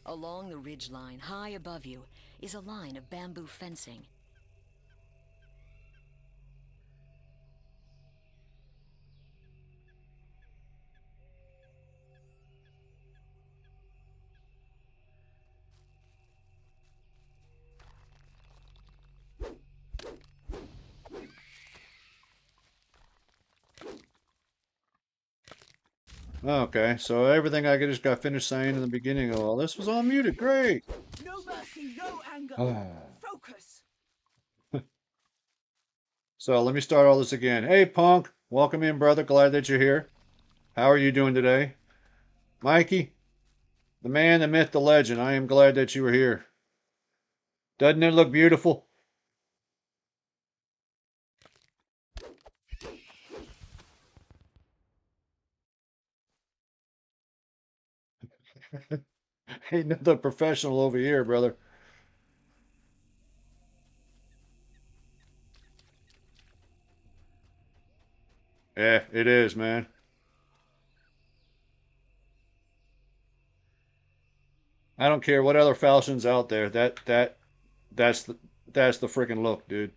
Along the ridgeline, high above you, is a line of bamboo fencing. Okay, so everything I just got finished saying in the beginning of all this was all muted. Great. No mercy, no anger. Focus. So let me start all this again. Hey, Punk. Welcome in, brother. Glad that you're here. How are you doing today? Mikey, the man, the myth, the legend. I am glad that you were here. Doesn't it look beautiful? Ain't nothing professional over here, brother. Yeah, it is, man. I don't care what other falchions out there. That's the freaking look, dude.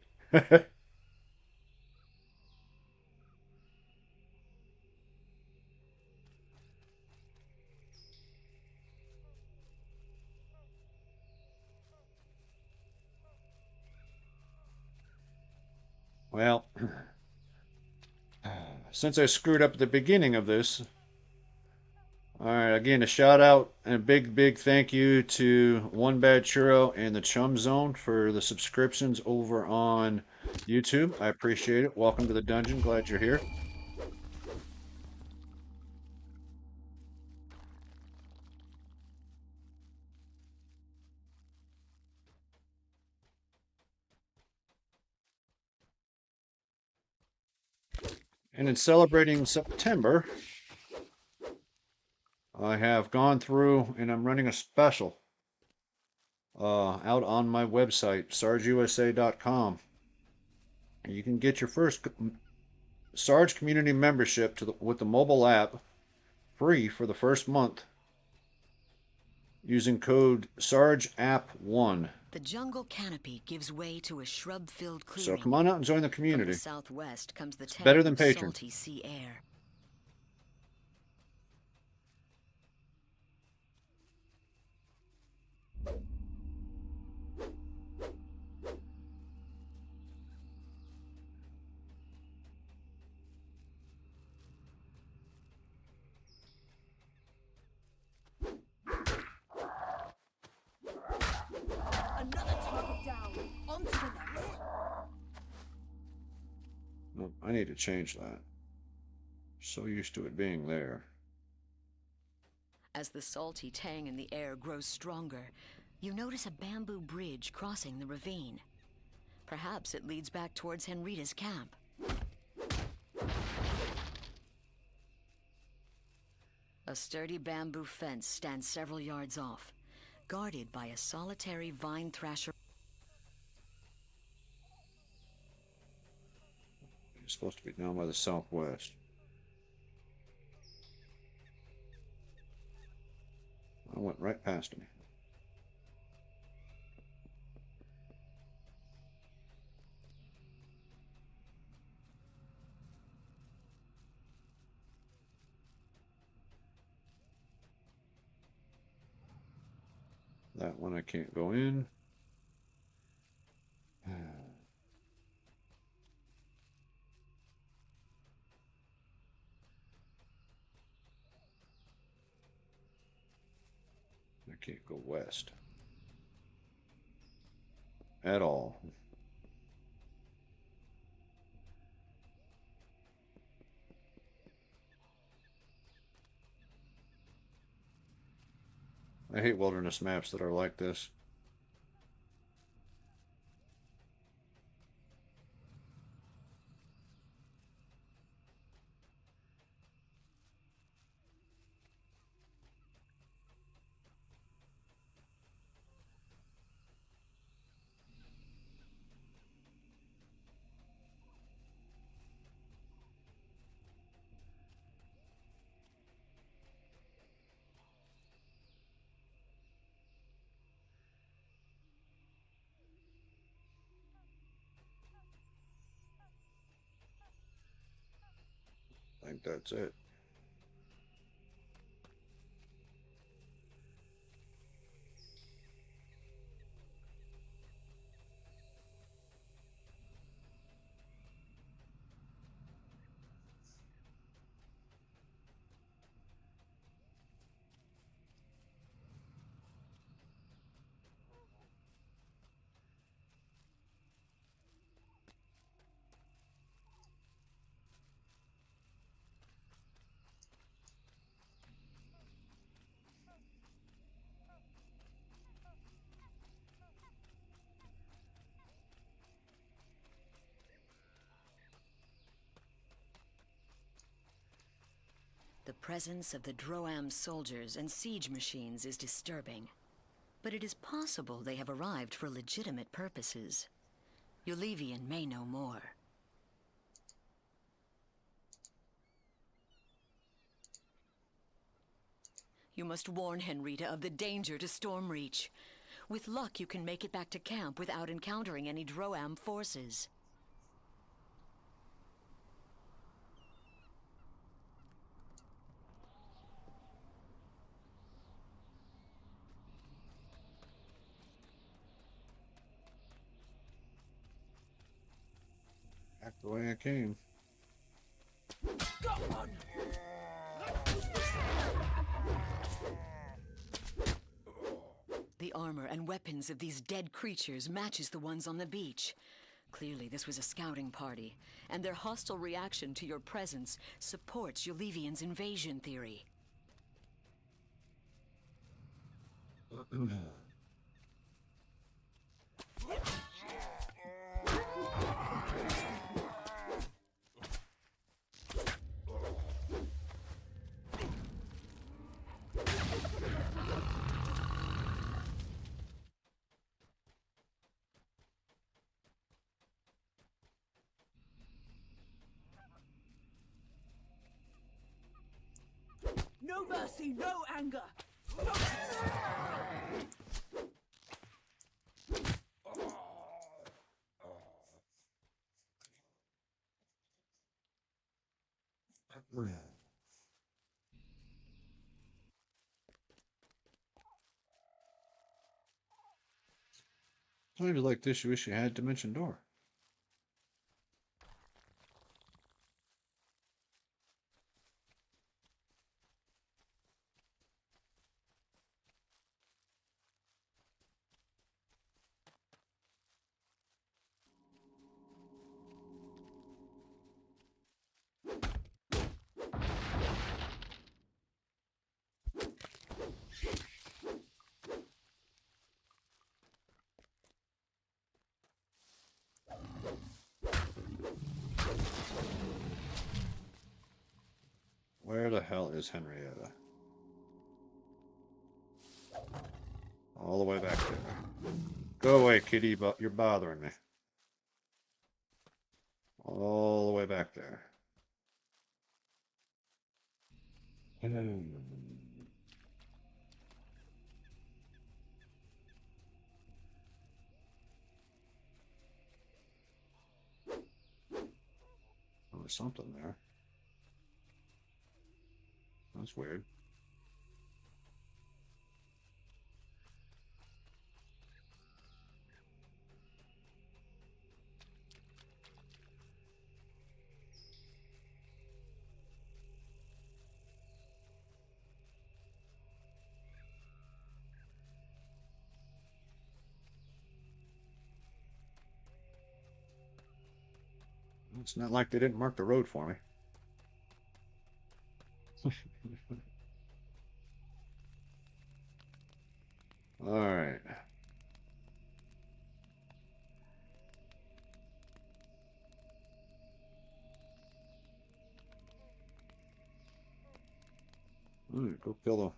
Well, since I screwed up at the beginning of this, all right, again, a shout out and a big thank you to One Bad Churro and the Chum Zone for the subscriptions over on YouTube. I appreciate it. Welcome to the dungeon. Glad you're here. And in celebrating September, I have gone through and I'm running a special out on my website, sargeusa.com. You can get your first Sarge community membership with the mobile app free for the first month using code SARGEApp1. The jungle canopy gives way to a shrub-filled So clearing. come on out and join the From the community. southwest comes the It's better tang than of Patron. salty sea air. Another target down. On to the next. Oh, I need to change that. So used to it being there. As the salty tang in the air grows stronger, you notice a bamboo bridge crossing the ravine. Perhaps it leads back towards Henrita's camp. A sturdy bamboo fence stands several yards off, guarded by a solitary vine thrasher. It's supposed to be down by the southwest. I went right past him. That one I can't go in. I can't go west. At all. I hate wilderness maps that are like this. think that's it. The presence of the Droam soldiers and siege machines is disturbing. But it is possible they have arrived for legitimate purposes. Yulivian may know more. You must warn Henrita of the danger to Stormreach. With luck, you can make it back to camp without encountering any Droam forces. Back the way I came. Go on! The armor and weapons of these dead creatures matches the ones on the beach. Clearly this was a scouting party, and their hostile reaction to your presence supports Yulivian's invasion theory. No mercy, no anger! Focus! Maybe like this, you wish you had Dimension Door. Where the hell is Henrietta? All the way back there. Go away, kitty, but you're bothering me. All the way back there. Oh, there's something there. That's weird. It's not like they didn't mark the road for me. All right. Go kill the...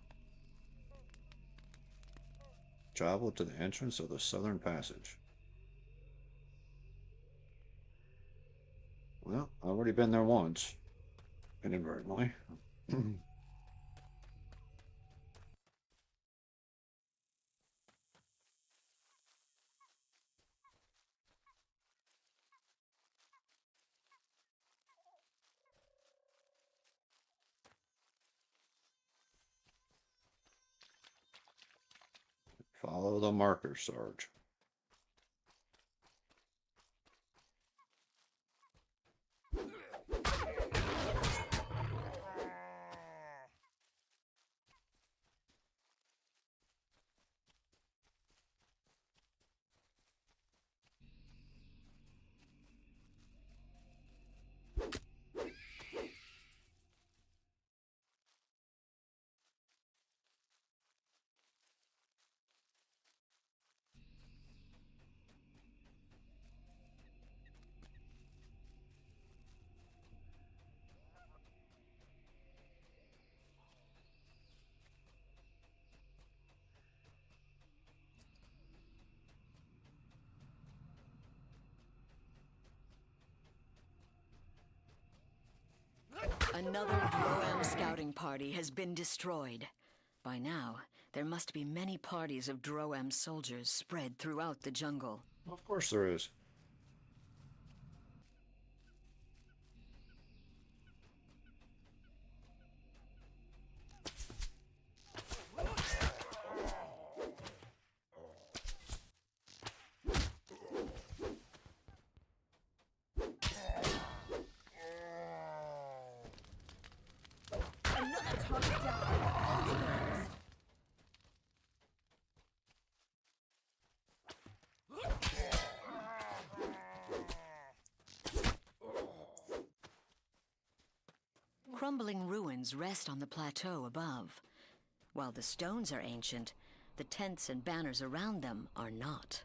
Travel to the entrance of the southern passage. Well, I've already been there once. Inadvertently. Follow the markers, Sarge. Another Droam scouting party has been destroyed. By now, there must be many parties of Droam soldiers spread throughout the jungle. Of course there is. Another target down. On to the next. Crumbling ruins rest on the plateau above. While the stones are ancient, the tents and banners around them are not.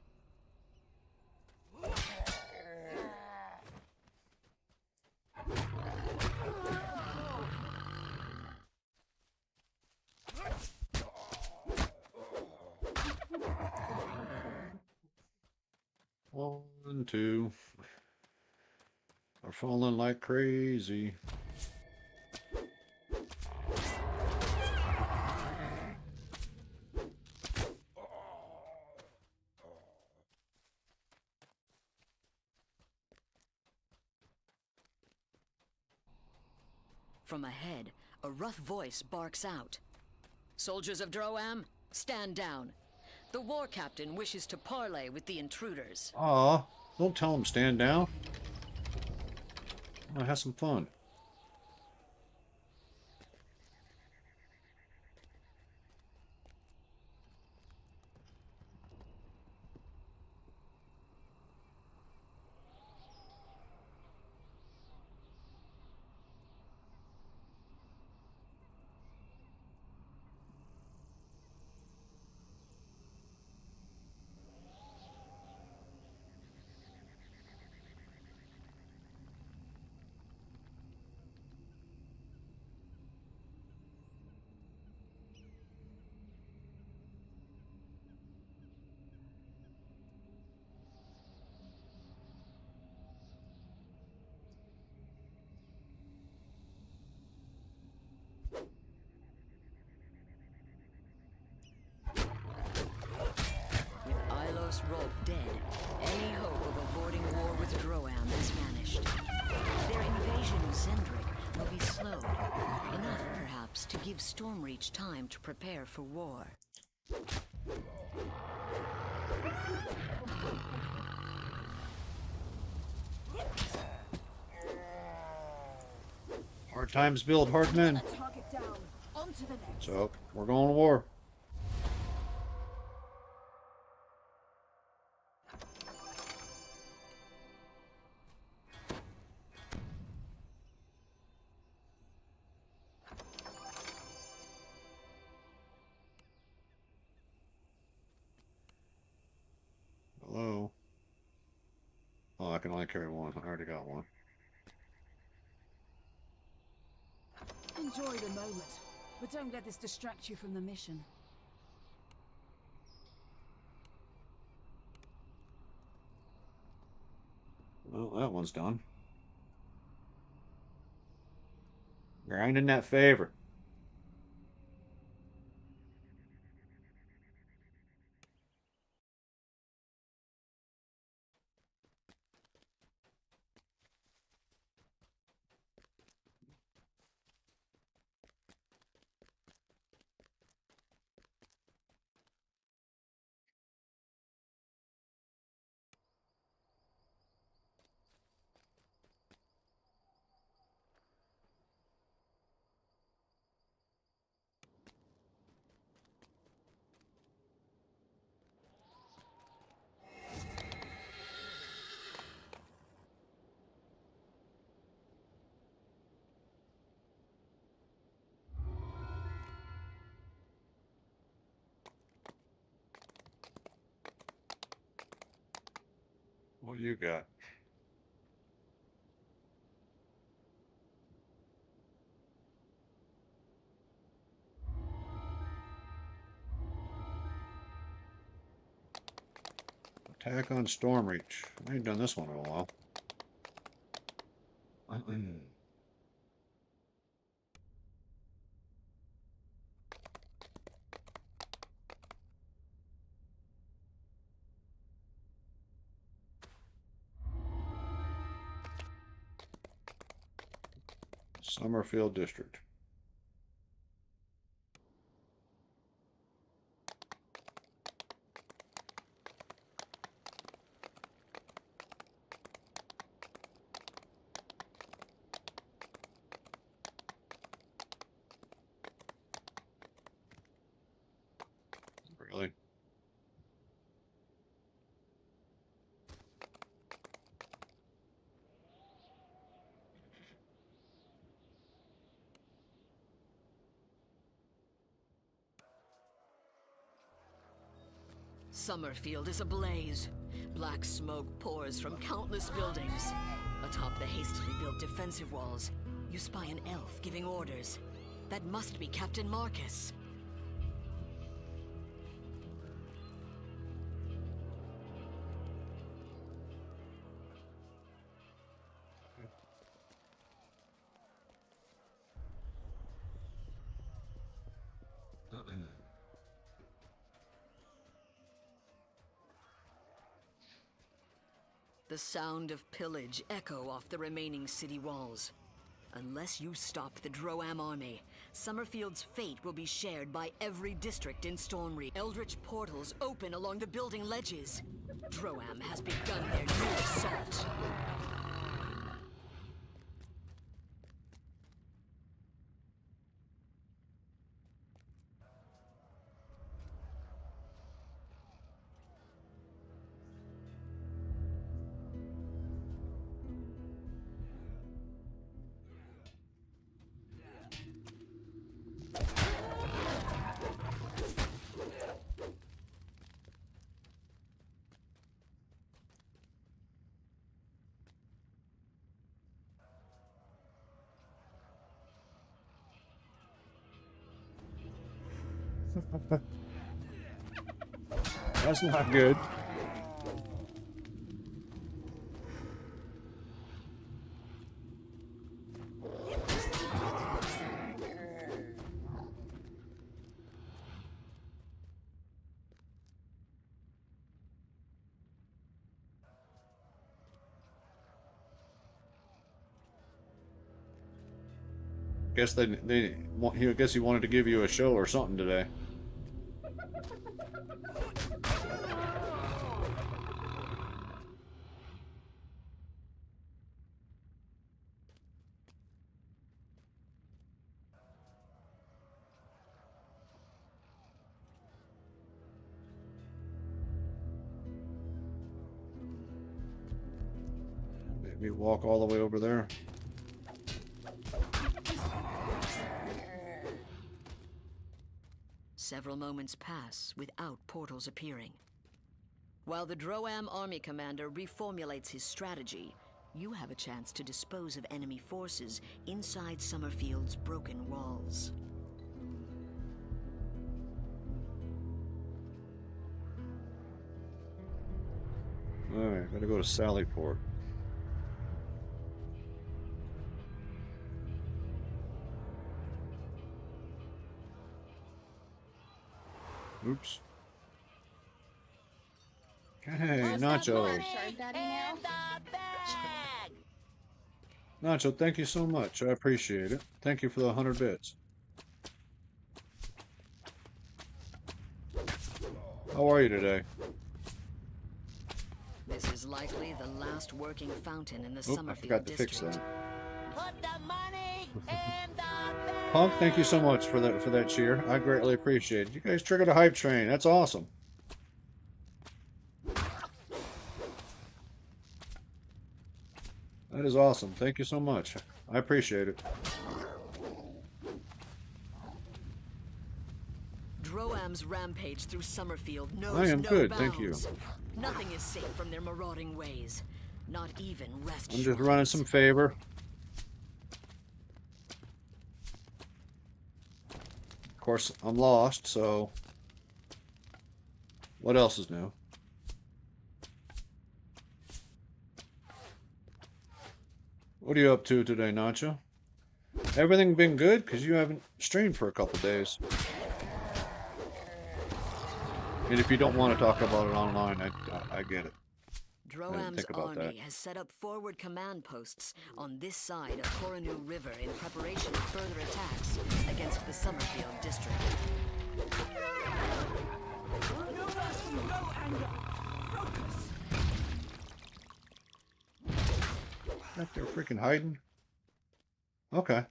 One, two. Are falling like crazy. From ahead, a rough voice barks out. Soldiers of Droam, stand down. The war captain wishes to parley with the intruders. Aw, don't tell him stand down. I want to have some fun. With Ilos Rolk dead, any hope of avoiding war with Droam has vanished. Their invasion of Zendrik will be slowed, enough perhaps to give Stormreach time to prepare for war. Hard times build hard men. Another target down. On to the next. So, we're going to war. Hello? Oh, I can only carry one. I already got one. Enjoy the moment, but don't let this distract you from the mission. Well, that one's done. Grinding that favor. What you got? Attack on Stormreach. I ain't done this one in a while. Summerfield District. Really? Summerfield is ablaze. Black smoke pours from countless buildings. Atop the hastily built defensive walls, you spy an elf giving orders. That must be Captain Marcus. The sound of pillage echo off the remaining city walls. Unless you stop the Droam army, Summerfield's fate will be shared by every district in Stormreach. Eldritch portals open along the building ledges. Droam has begun their new assault. That's not good. Guess I guess he wanted to give you a show or something today. Maybe walk all the way over there. Several moments pass without portals appearing. While the Droam army commander reformulates his strategy, you have a chance to dispose of enemy forces inside Summerfield's broken walls. Alright, gotta go to Sallyport. Oops. Hey, Nacho. Nacho, thank you so much. I appreciate it. Thank you for the 100 bits. How are you today? This is likely the last working fountain in the I Summerfield forgot to fix district. that. Put the money in the bag. Punk, thank you so much for that cheer. I greatly appreciate it. You guys triggered a hype train. That's awesome. That is awesome. Thank you so much. I appreciate it. Droam's rampage through Summerfield knows I am no good, bounds. thank you. Nothing is safe from their marauding ways. Not even rest I'm just running some favor. Of course, I'm lost, so what else is new? What are you up to today, Nacho? Everything been good? Because you haven't streamed for a couple days. And if you don't want to talk about it online, I get it. Droam's think about army that. has set up forward command posts on this side of Coranu River in preparation of further attacks against the Summerfield district. No mercy, no anger. Focus. Back there freaking hiding? Okay.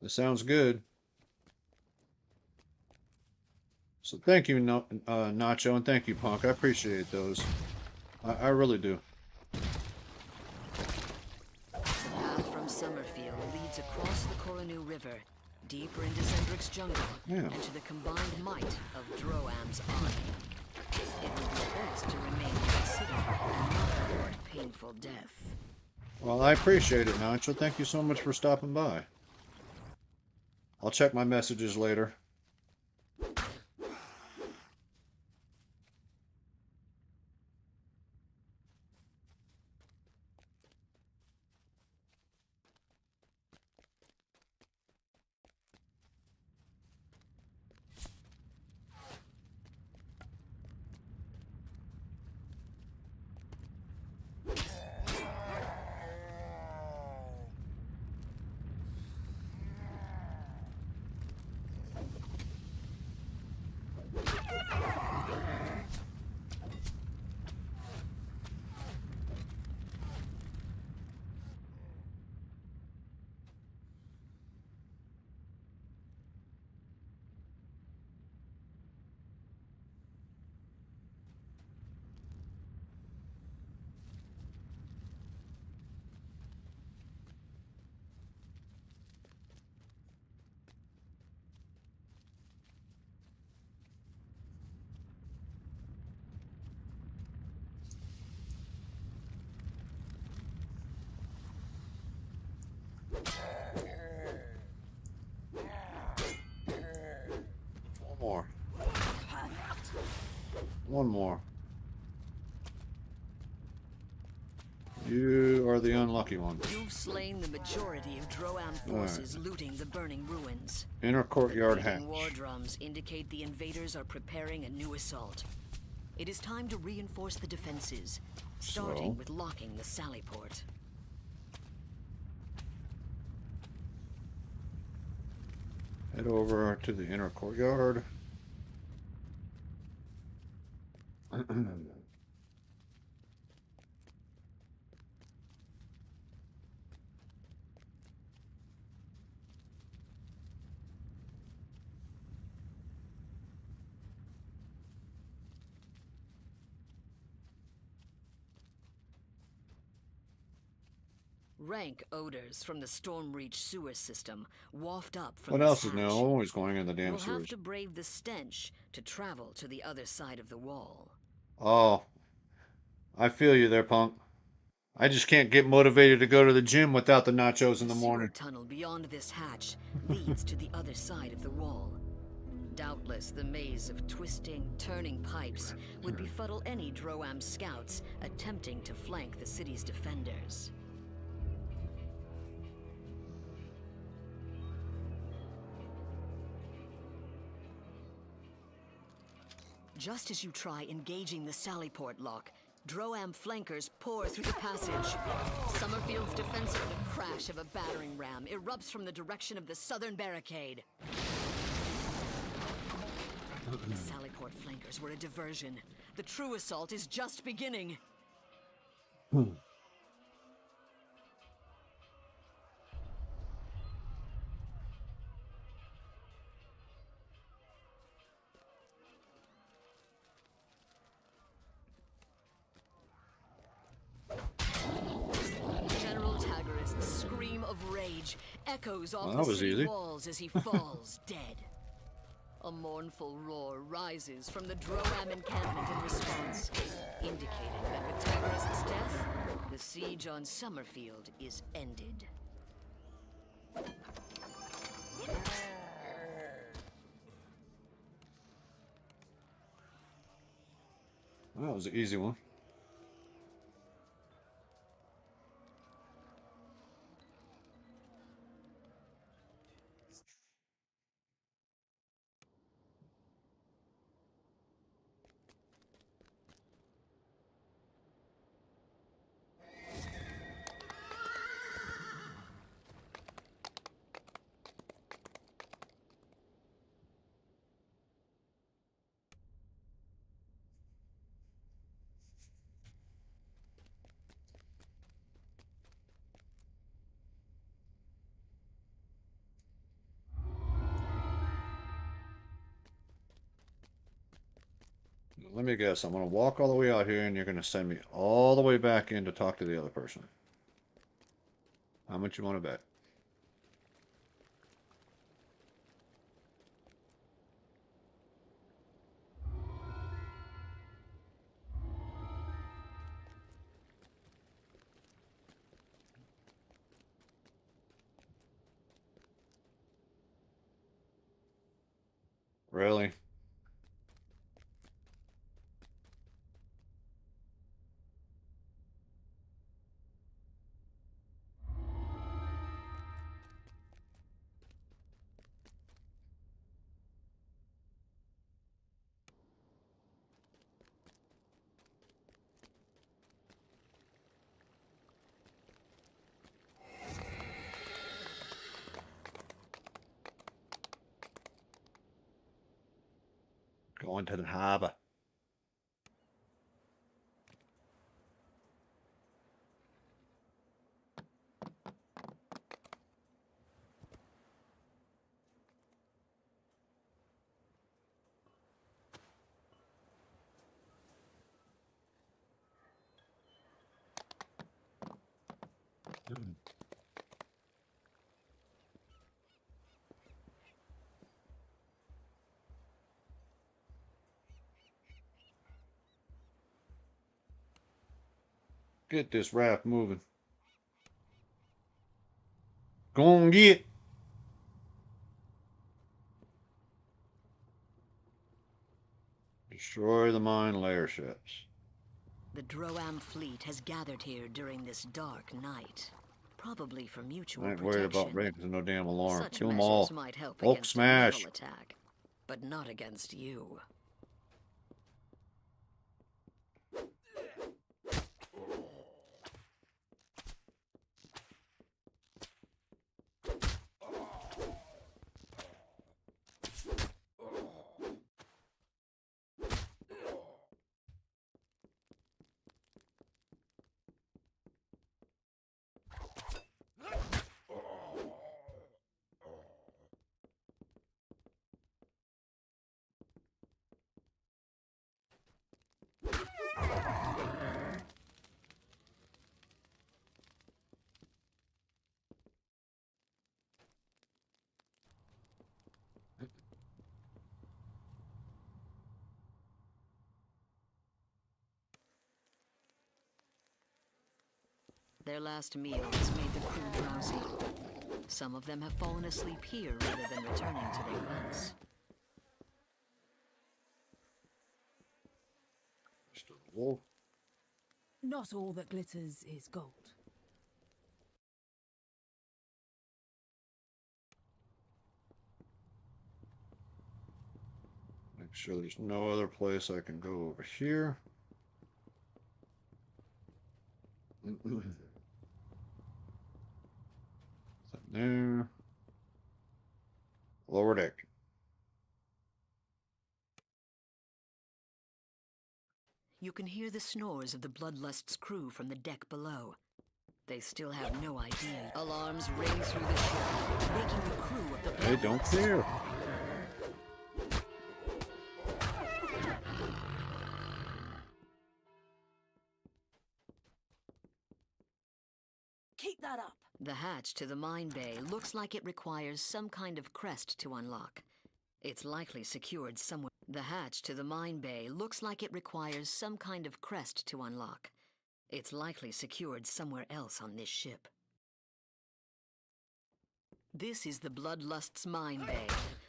That sounds good. So thank you, Nacho, and thank you, Punk. I appreciate those. I really do. The path from Summerfield leads across the Coranu River, deeper into Zendrik's jungle, Yeah. and to the combined might of Droam's army. It would be best to remain in the city and not court painful death. Well, I appreciate it, Nacho. Thank you so much for stopping by. I'll check my messages later. One more. One more. You are the unlucky one. You've slain the majority of Droam forces looting the burning ruins. Inner courtyard hatch. Beating war drums indicate the invaders are preparing a new assault. It is time to reinforce the defenses, starting So? with locking the sally port. Head over to the inner courtyard. Rank odors from the Stormreach sewer system waft up from What this else is new? I'm hatch. always going in the damn You'll have sewers. to brave the stench to travel to the other side of the wall. Oh, I feel you there, punk. I just can't get motivated to go to the gym without the nachos in the sewer morning. tunnel beyond this hatch leads to the other side of the wall. Doubtless the maze of twisting, turning pipes would befuddle any Droam scouts attempting to flank the city's defenders. Just as you try engaging the Sallyport lock, Droam flankers pour through the passage. Summerfield's defense with the crash of a battering ram erupts from the direction of the southern barricade. The Sallyport flankers were a diversion. The true assault is just beginning. General Tagarist's scream of rage echoes off Well, the that was city easy. walls as he falls dead. A mournful roar rises from the Droam encampment in response, indicating that with Terrorist's death, the siege on Summerfield is ended. Well, that was an easy one. Let me guess. I'm going to walk all the way out here, and you're going to send me all the way back in to talk to the other person. How much you want to bet? Really? Going to the harbor. Get this raft moving. Go and get. Destroy the mine layer ships. The Droam fleet has gathered here during this dark night, probably for mutual I ain't protection. worried about breaking no damn alarm. Such Kill them measures all. might help Hulk against smash. a naval attack, but not against you. Their last meal has made the crew drowsy. Some of them have fallen asleep here rather than returning to their bunks. Just a wolf. Not all that glitters is gold. Make sure there's no other place I can go over here. There. Lower deck. You can hear the snores of the Bloodlust's crew from the deck below. They still have no idea. Alarms ring through the ship, waking the crew of the They don't Bloodlust. care. Keep that up. The hatch to the mine bay looks like it requires some kind of crest to unlock. It's likely secured somewhere. The hatch to the mine bay looks like it requires some kind of crest to unlock. It's likely secured somewhere else on this ship. This is the Bloodlust's mine bay,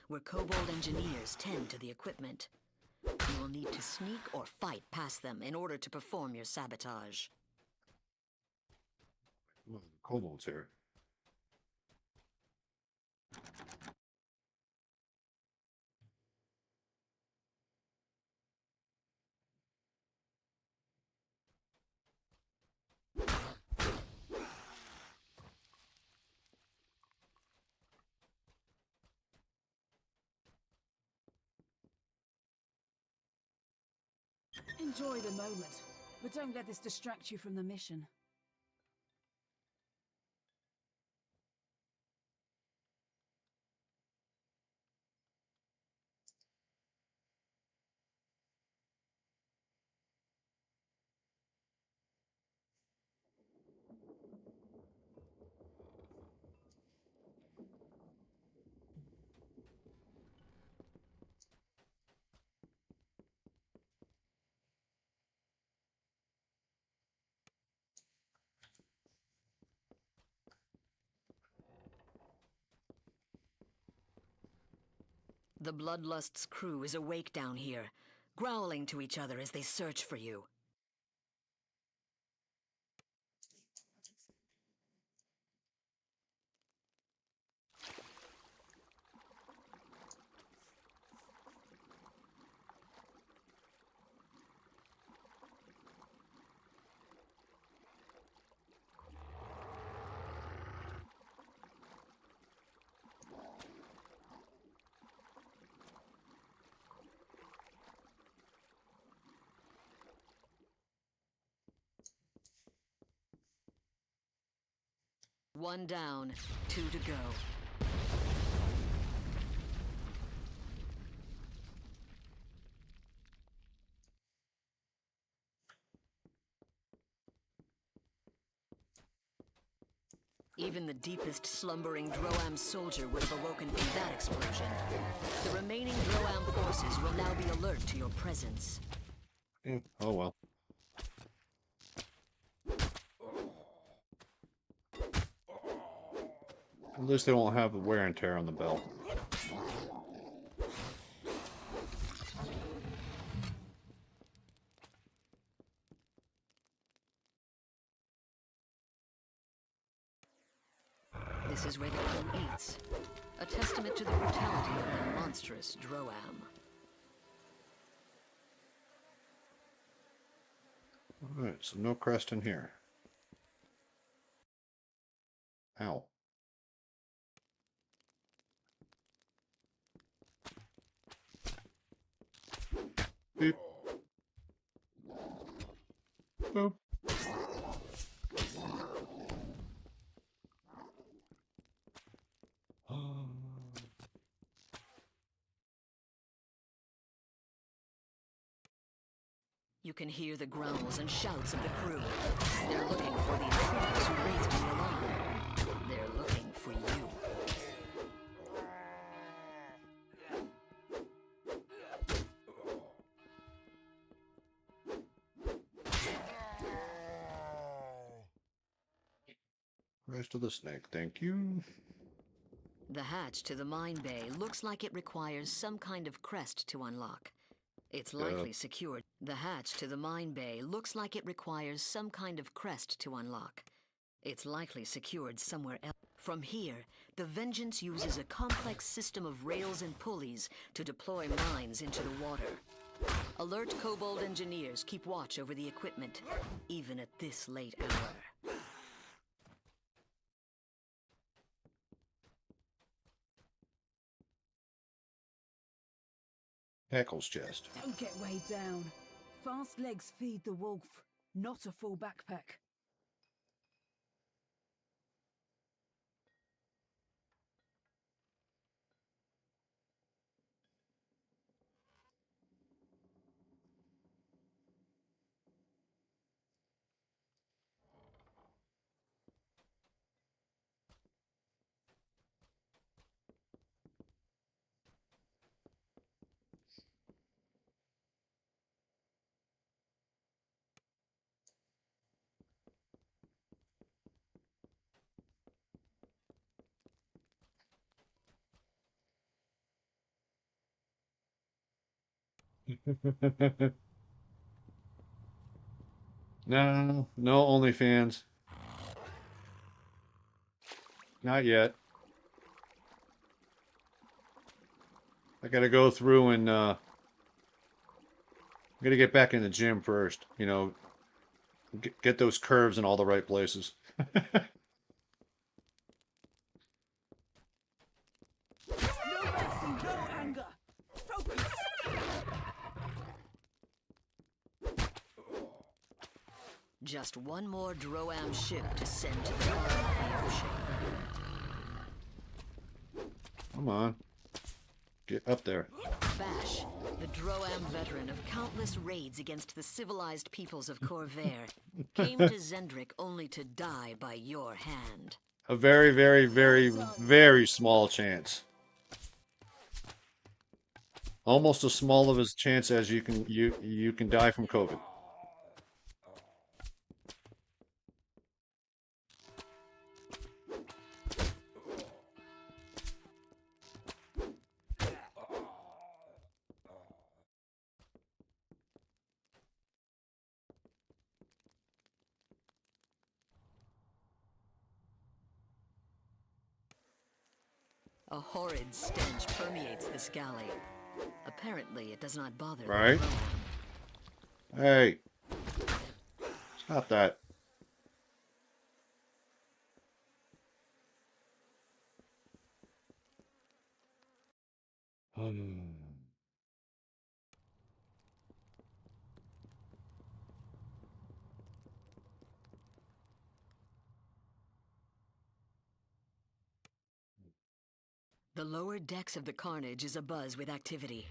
where Kobold engineers tend to the equipment. You will need to sneak or fight past them in order to perform your sabotage. Well, the kobolds here. Enjoy the moment, but don't let this distract you from the mission. The Bloodlust's crew is awake down here, growling to each other as they search for you. One down, 2 to go. Even the deepest slumbering Droam soldier would have awoken from that explosion. The remaining Droam forces will now be alert to your presence. Yeah. Oh well. At least they won't have the wear and tear on the belt. This is where the crew eats. A testament to the brutality of the monstrous Droam. Alright, so no crest in here. Ow. Beep. Boop. You can hear the growls and shouts of the crew. They're looking for the intruders who raised the alarm. They're looking for you. Rest of the snake, thank you. The hatch to the mine bay looks like it requires some kind of crest to unlock. It's likely secured. The hatch to the mine bay looks like it requires some kind of crest to unlock. It's likely secured somewhere else. From here, the Vengeance uses a complex system of rails and pulleys to deploy mines into the water. Alert Kobold engineers keep watch over the equipment, even at this late hour. Heckle's chest. Don't get weighed down. Fast legs feed the wolf, not a full backpack. No, no OnlyFans. Not yet. I gotta go through and I gotta get back in the gym first. You know, get those curves in all the right places. No mercy, no anger. Focus. Just one more Droam ship to send to the bottom of the ocean. Come on. Get up there. Bash, the Droam veteran of countless raids against the civilized peoples of Corvair, came to Zendrik only to die by your hand. A very, very, very, very small chance. Almost as small of a chance as you can die from COVID. A horrid stench permeates this galley. Apparently, it does not bother Right? the Droam. Hey, stop that. The lower decks of the Carnage is abuzz with activity.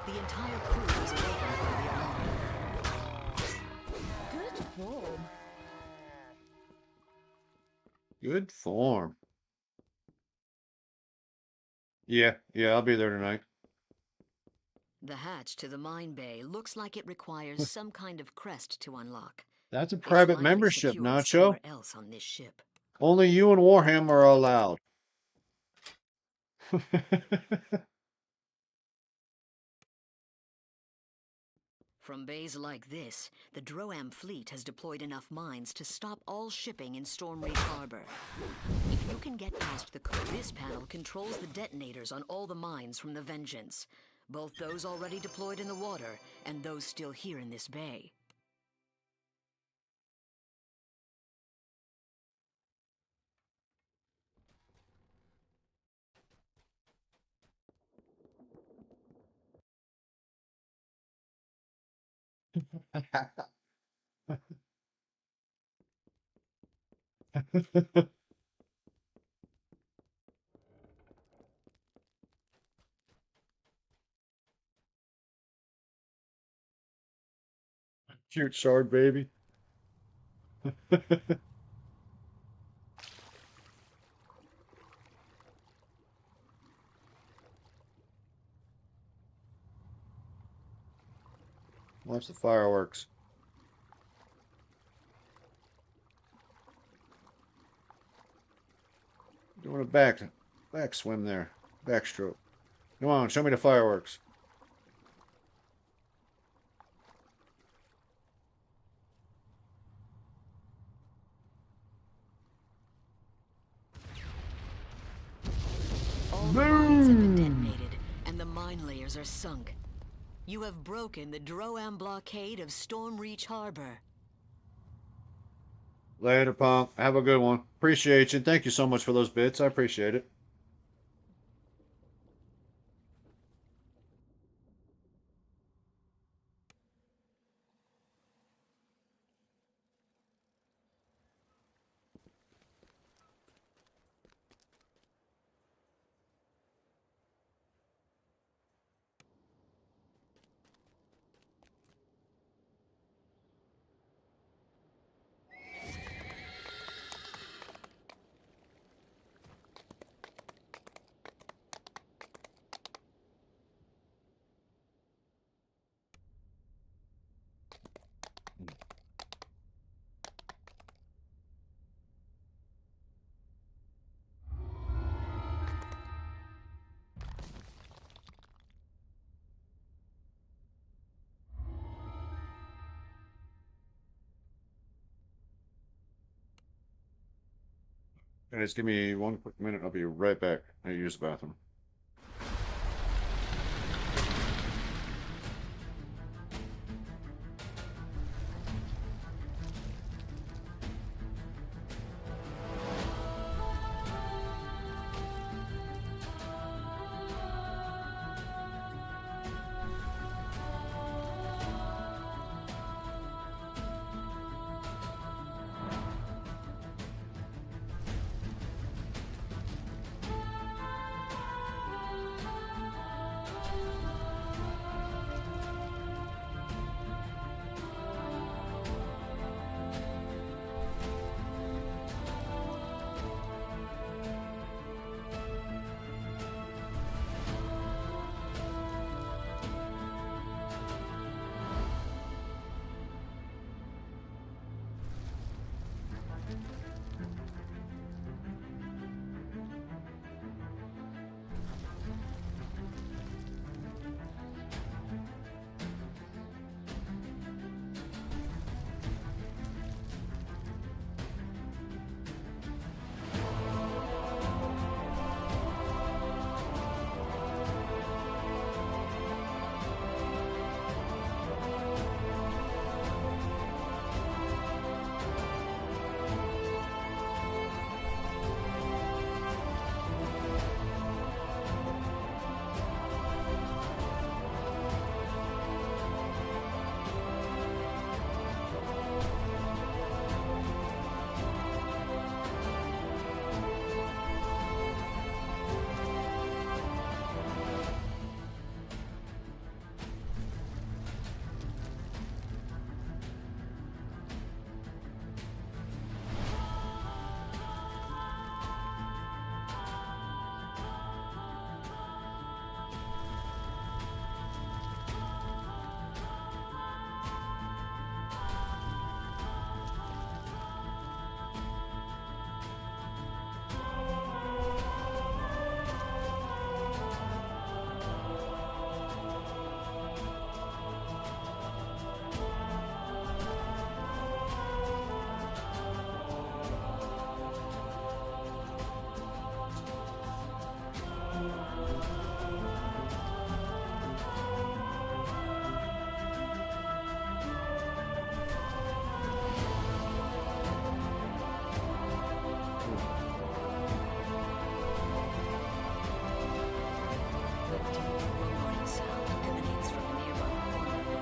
The entire crew is awakened by the alarm. Good form. Good form. Yeah, I'll be there tonight. The hatch to the mine bay looks like it requires some kind of crest to unlock. That's a It's private likely membership, secured Nacho. somewhere else on this ship. Only you and Warhammer are allowed. From bays like this, the Droam fleet has deployed enough mines to stop all shipping in Stormreach Harbor. If you can get past the code, this panel controls the detonators on all the mines from the Vengeance, both those already deployed in the water and those still here in this bay. Cute shard baby. Watch the fireworks. Doing a back swim there. Backstroke. Come on, show me the fireworks. All the mines have been detonated, and the mine layers are sunk. You have broken the Droam blockade of Stormreach Harbor. Later, punk. Have a good one. Appreciate you. Thank you so much for those bits. I appreciate it. Guys, give me one quick minute. I'll be right back. I use the bathroom.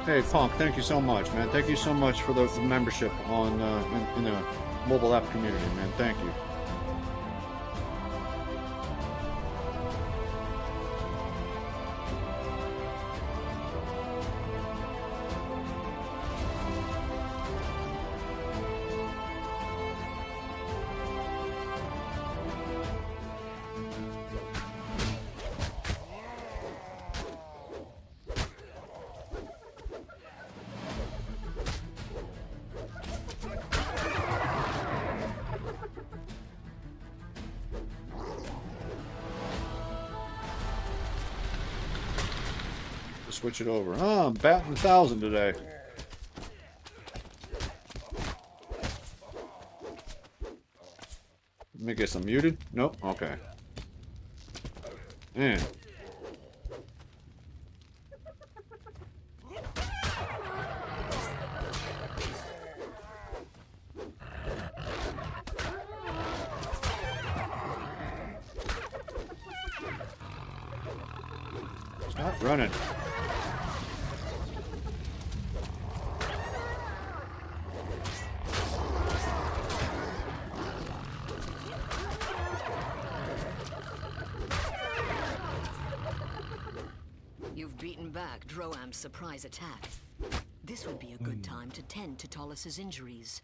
Hey, Punk, thank you so much, man. Thank you so much for the membership on in the mobile app community, man. Thank you. Switch it over. Oh, I'm batting 1,000 today. Let me guess, I'm muted? Nope. Okay. Man. Stop running. You've beaten back Droam's surprise attack. This would be a good time to tend to Tollis's injuries.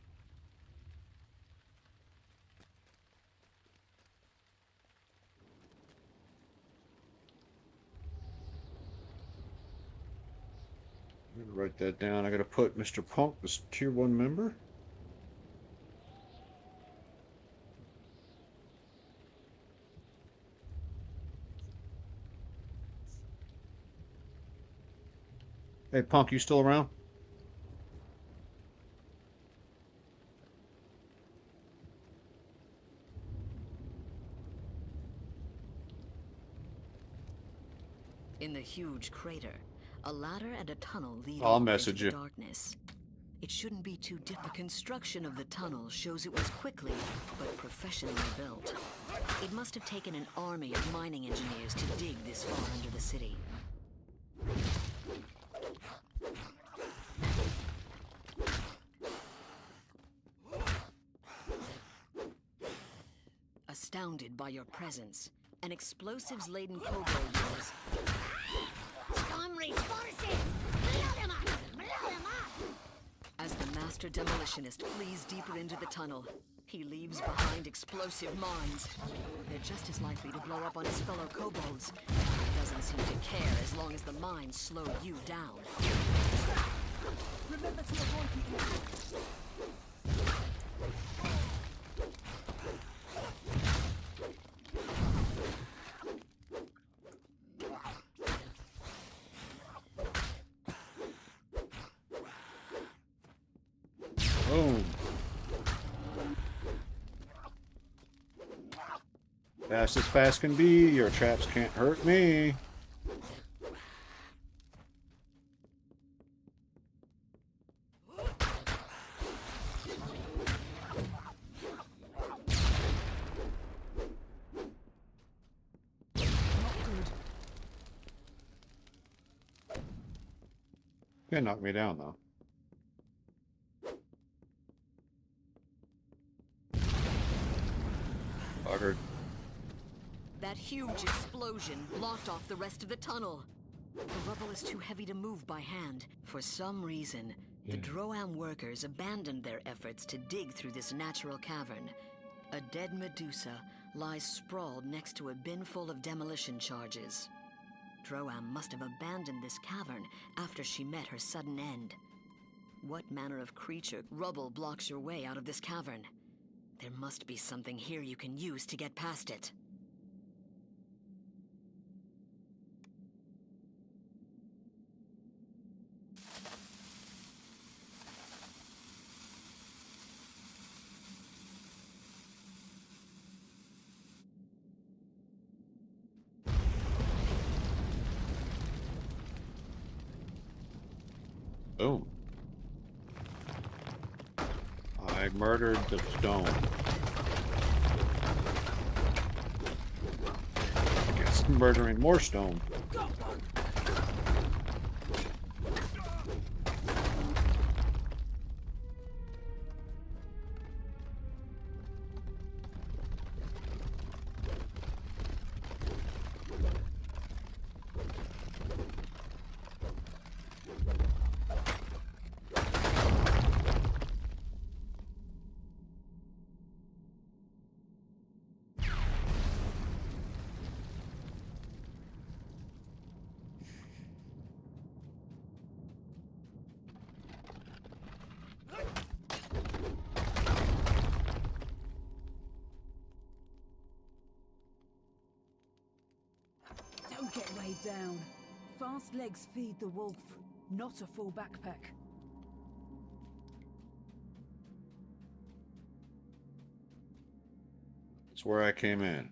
I'm gonna write that down. I gotta put Mr. Punk, this tier 1 member. Hey, Punk, you still around? In the huge crater, a ladder and a tunnel lead I'll off message into the you. darkness. It shouldn't be too difficult. The construction of the tunnel shows it was quickly but professionally built. It must have taken an army of mining engineers to dig this far under the city. Astounded by your presence, an explosives-laden kobold yells. Stormreach forces! Blow them up! Blow them up! As the master demolitionist flees deeper into the tunnel, he leaves behind explosive mines. They're just as likely to blow up on his fellow kobolds. He doesn't seem to care as long as the mines slow you down. Remember to avoid the area. Boom. Fast as fast can be. Your traps can't hurt me. Can't knock me down though. Buggered. That huge explosion blocked off the rest of the tunnel. The rubble is too heavy to move by hand. For some reason, the Droam workers abandoned their efforts to dig through this natural cavern. A dead Medusa lies sprawled next to a bin full of demolition charges. Droam must have abandoned this cavern after she met her sudden end. What manner of creature rubble blocks your way out of this cavern? There must be something here you can use to get past it. Boom. I murdered the stone. I guess I'm murdering more stone. Don't get weighed down. Fast legs feed the wolf, not a full backpack. That's where I came in.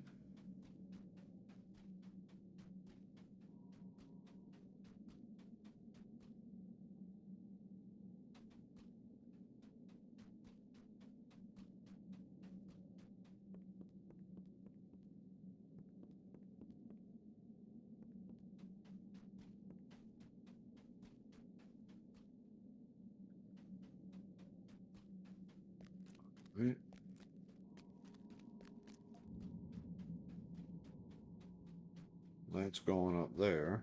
Right. That's going up there.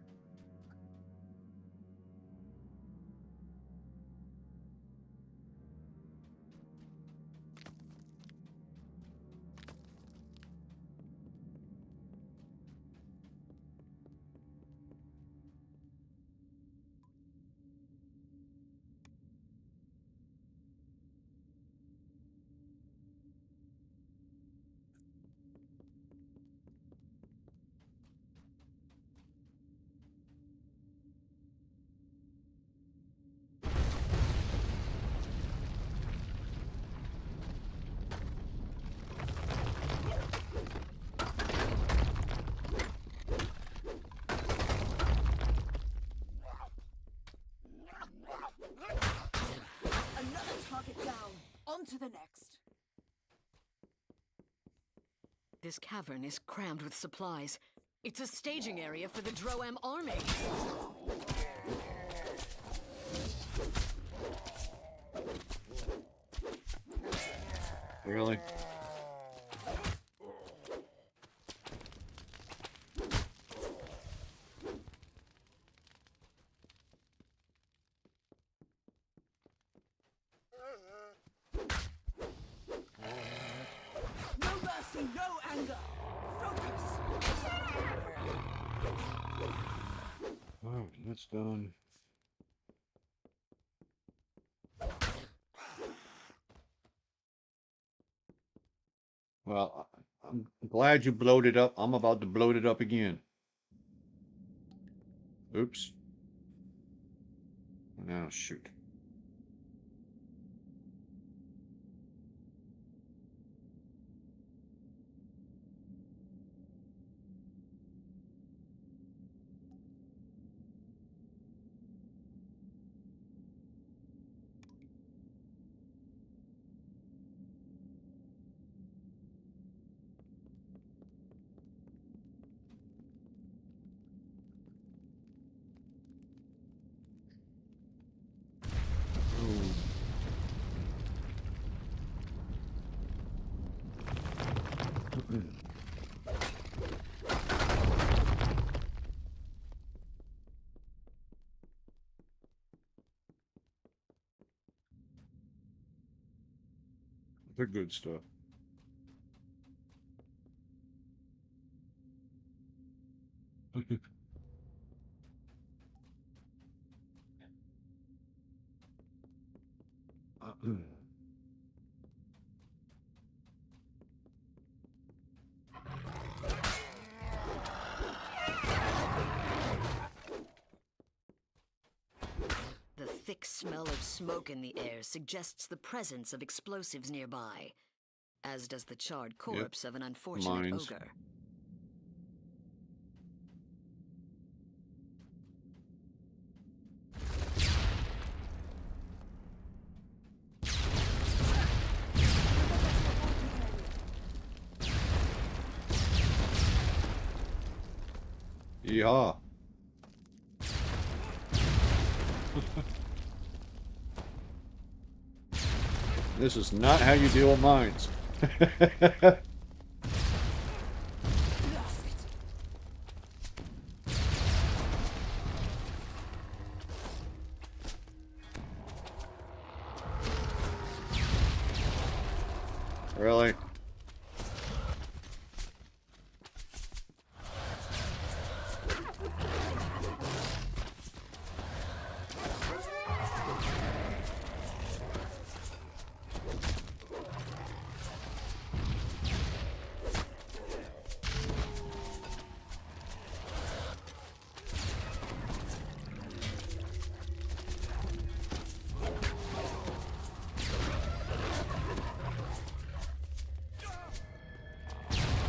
to the next. This cavern is crammed with supplies. It's a staging area for the Droam army. Really? No mercy, no anger. Focus. Oh, that's done. Well, I'm glad you blowed it up. I'm about to bloat it up again. Oops. Now, shoot. The good stuff. The thick smell of smoke in the air suggests the presence of explosives nearby, as does the charred corpse of an unfortunate Mines. ogre. Yeehaw. This is not how you deal with mines. Lost it. Really?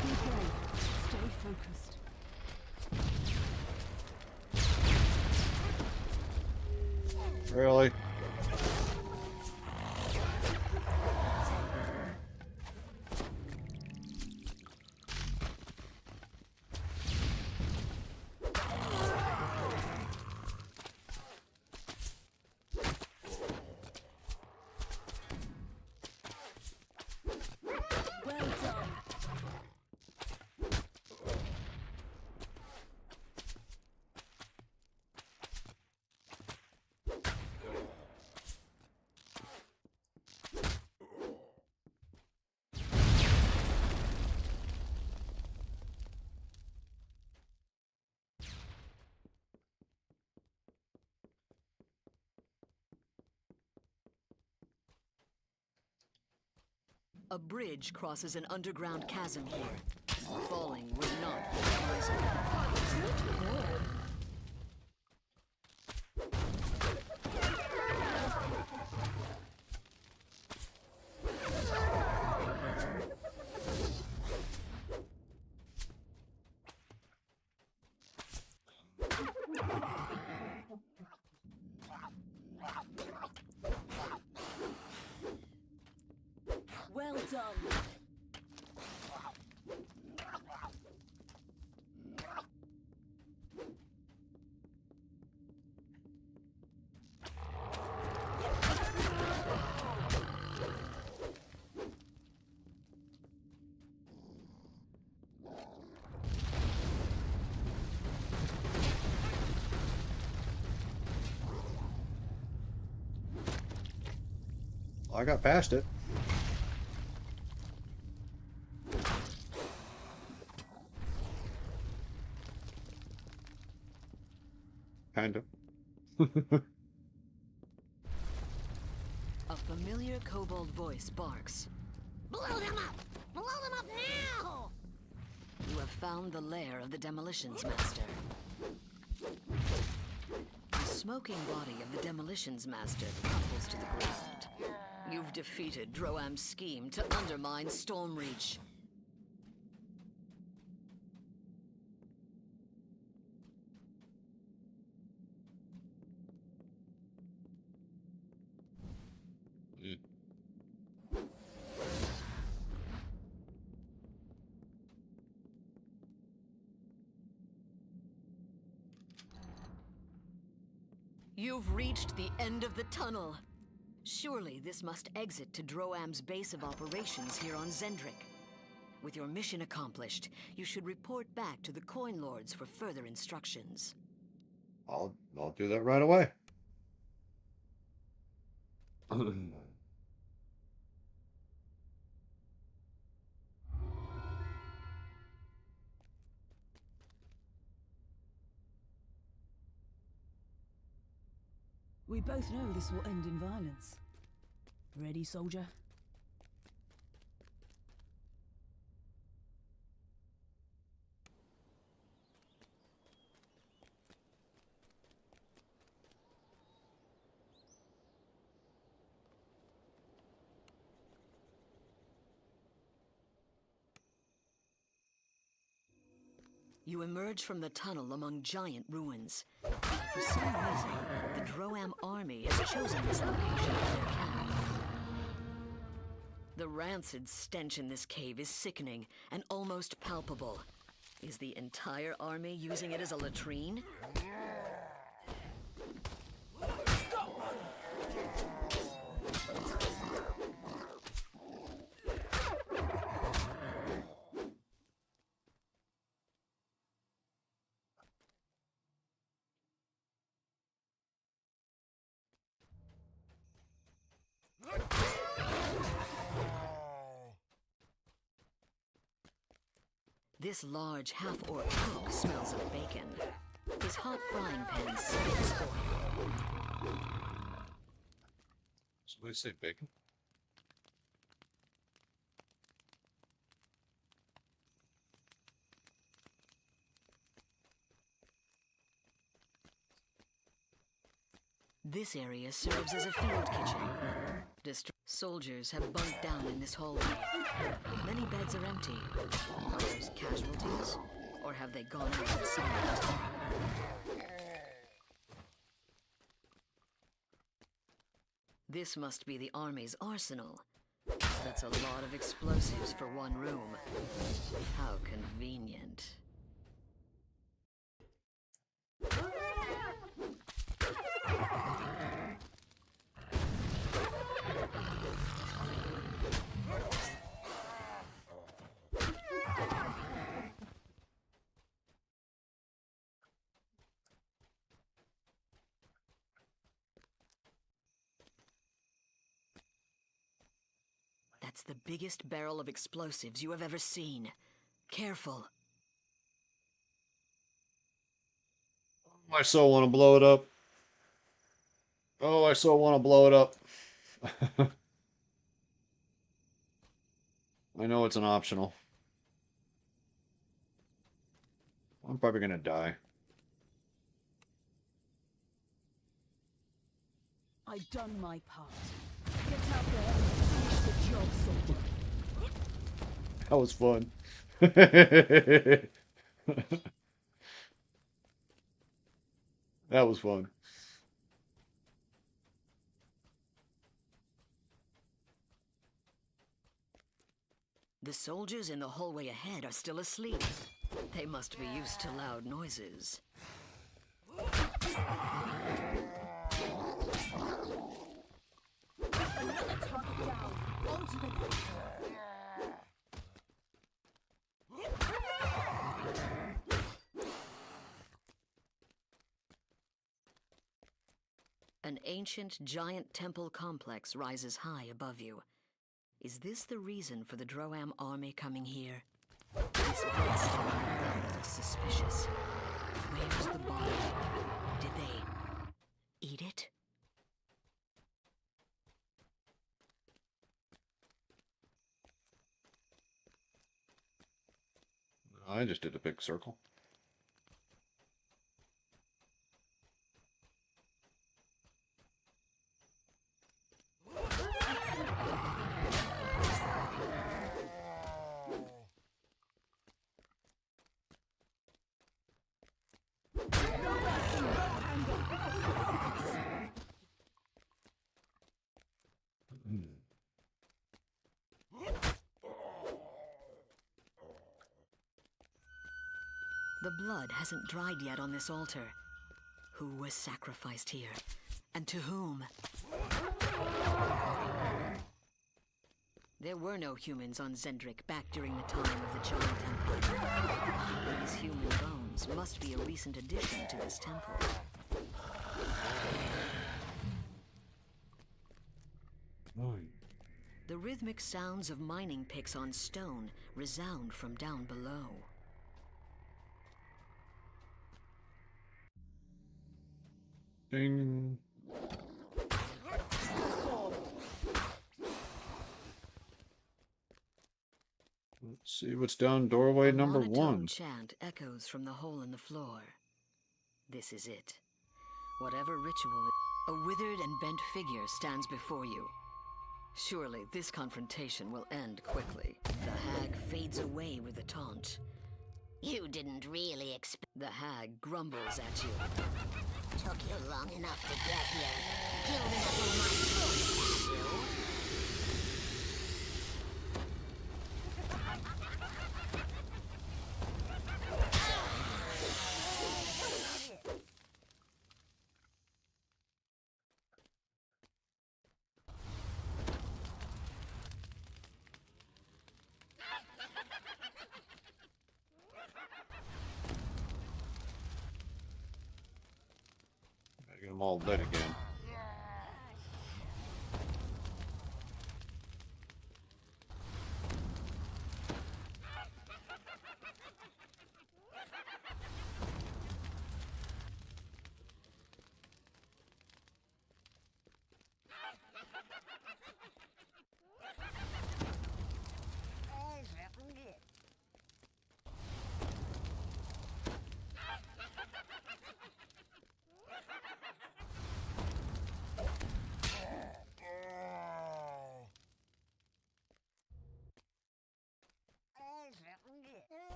Be brave. Stay focused. Really? Well done. A bridge crosses an underground chasm here. Falling would not be advisable. done. I got past it. Kind of. A familiar kobold voice barks. Blow them up! Blow them up now! You have found the lair of the Demolitions Master. The smoking body of the Demolitions Master crumples to the ground. You've defeated Droam's scheme to undermine Stormreach. You've reached the end of the tunnel. Surely this must exit to Droam's base of operations here on Zendrik. With your mission accomplished, you should report back to the Coin Lords for further instructions. I'll do that right away. We both know this will end in violence. Ready, soldier? You emerge from the tunnel among giant ruins. For some reason, the Droam army has chosen this location for their camp. The rancid stench in this cave is sickening and almost palpable. Is the entire army using it as a latrine? This large half-orc cook smells of bacon. His hot frying pan spits oil. Somebody say bacon? This area serves as a field kitchen. Soldiers have bunked down in this hallway. Many beds are empty. Are those casualties? Or have they gone out inside? This must be the army's arsenal. That's a lot of explosives for one room. How convenient. That's the biggest barrel of explosives you have ever seen. Careful. I so want to blow it up. Oh, I so want to blow it up. I know it's an optional. I'm probably going to die. I've done my part. Get out there and finish the job, soldier. That was fun. That was fun. The soldiers in the hallway ahead are still asleep. They must be used to loud noises. Another target down. Onto the next. An ancient giant temple complex rises high above you. Is this the reason for the Droam army coming here? This beast looks suspicious. Where's the body? Did they eat it? I just did a big circle. The blood hasn't dried yet on this altar. Who was sacrificed here? And to whom? There were no humans on Zendrik back during the time of the Giant Empire. These human bones must be a recent addition to this temple. The rhythmic sounds of mining picks on stone resound from down below. Ding. Let's see what's down doorway number monotone 1. Chant echoes from the hole in the floor. This is it. Whatever ritual a withered and bent figure stands before you. Surely this confrontation will end quickly. The hag fades away with a taunt. You didn't really expect. The hag grumbles at you. Took you long enough to get here. Killed enough of my troops, have you? Gotta get them all dead again.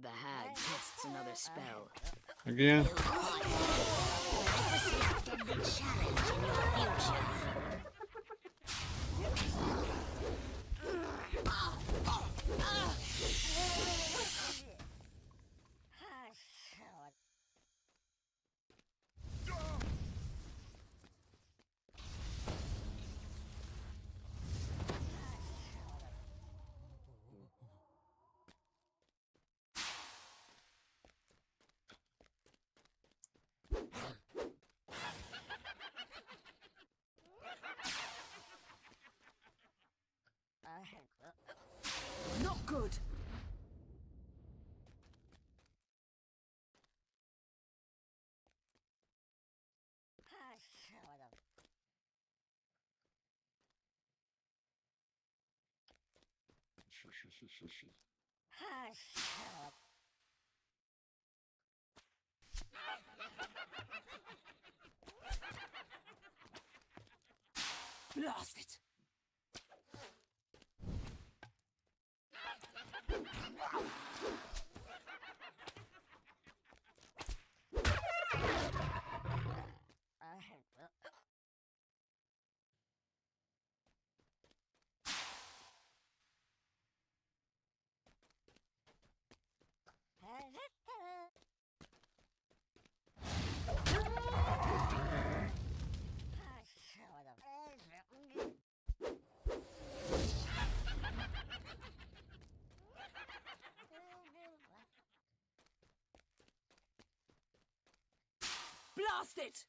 The hag casts another spell. Again? Deadly challenge in your future. Not good. Blast it. Blast it!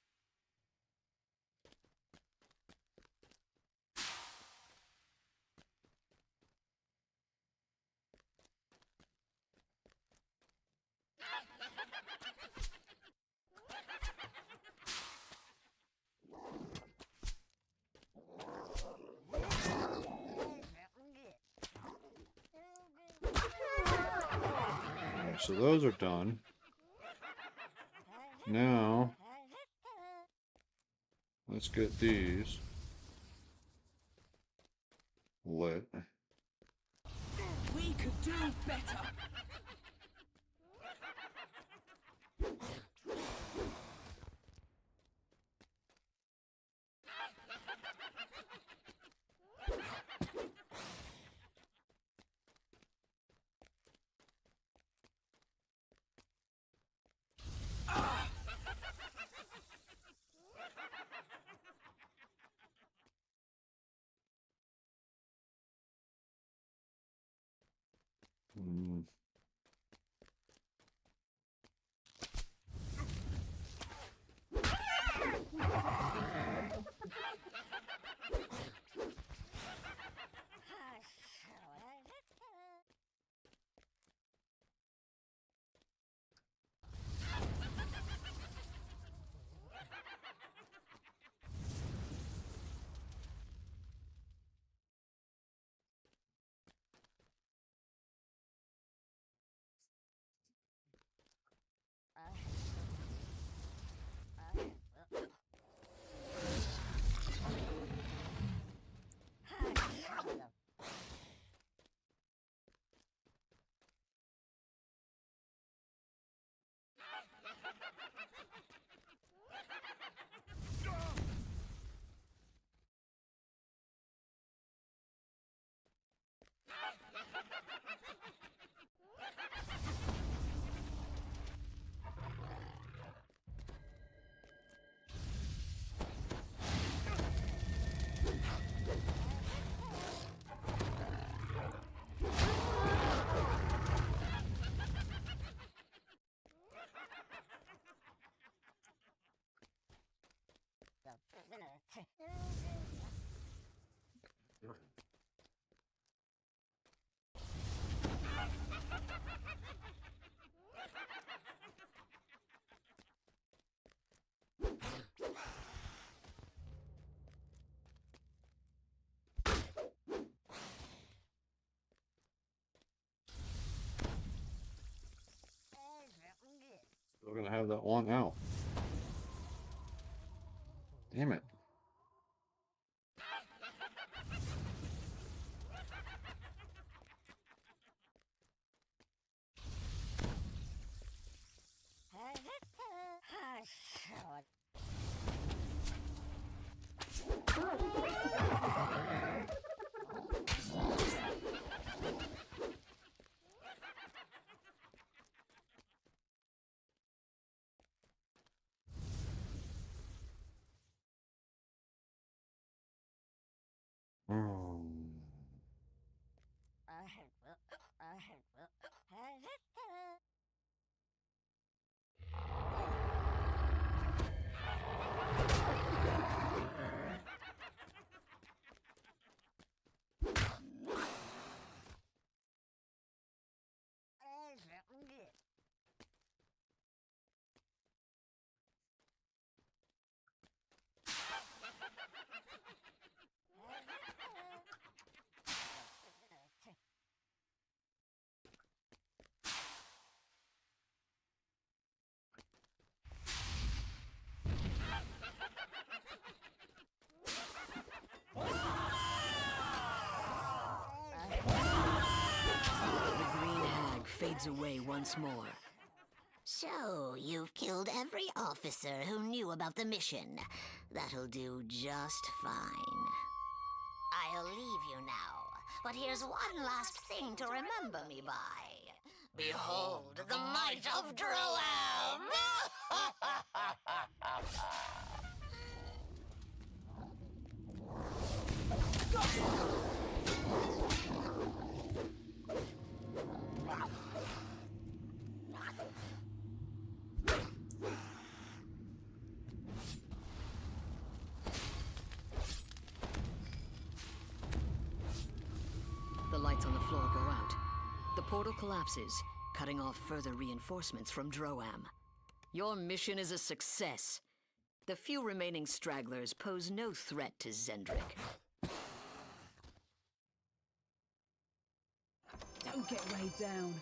So those are done. Now, let's get these lit. We could do better. Mm. We're gonna have that one out. Damn it. Mm. The green hag fades away once more. So, you've killed every officer who knew about the mission. That'll do just fine. I'll leave you now, but here's one last thing to remember me by. Behold the might of Droam! portal collapses, cutting off further reinforcements from Droam. Your mission is a success. The few remaining stragglers pose no threat to Zendrik. Don't get weighed down.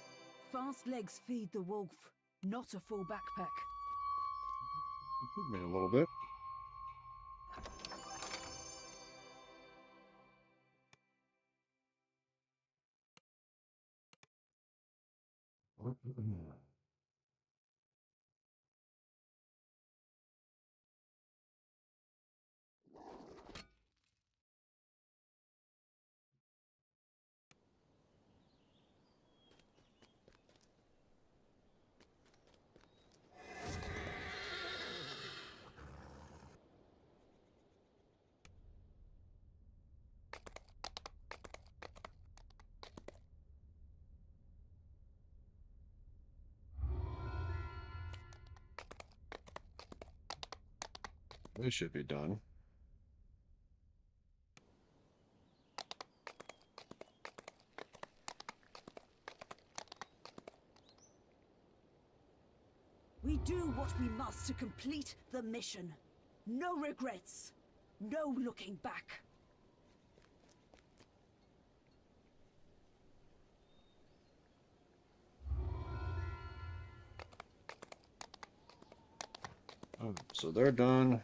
Fast legs feed the wolf, not a full backpack. Maybe a little bit. This should be done. We do what we must to complete the mission. No regrets. No looking back. Oh, so they're done.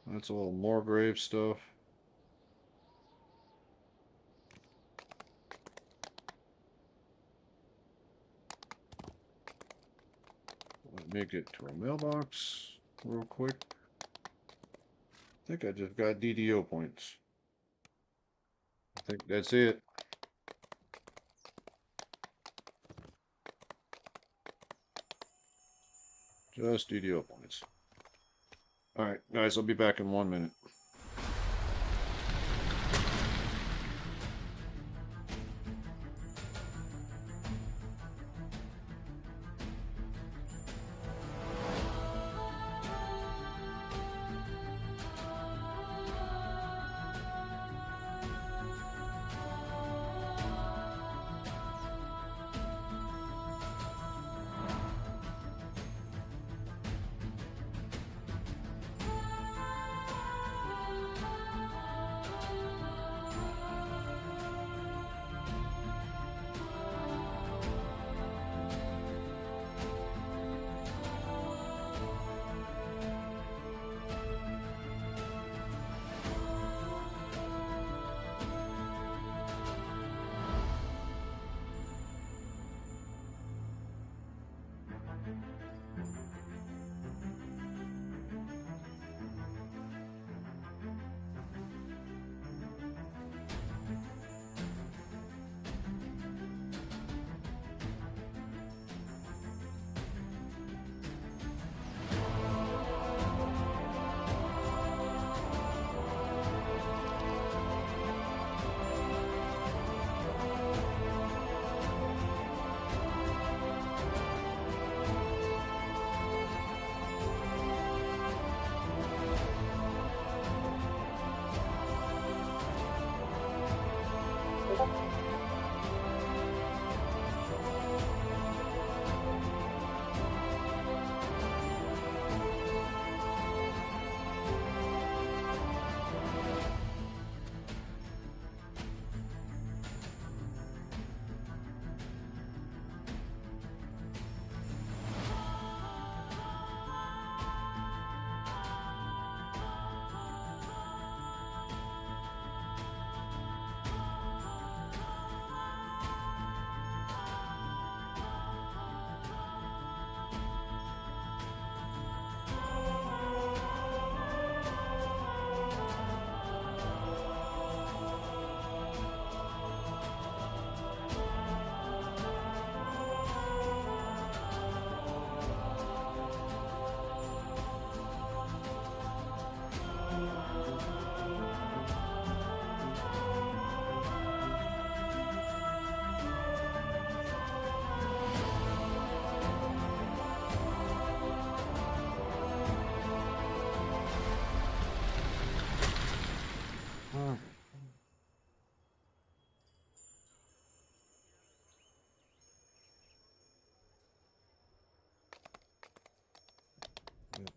That's all more grave stuff. Let me get to our mailbox real quick. I think I just got DDO points. I think that's it. Just DDO points. Alright, guys, I'll be back in 1 minute.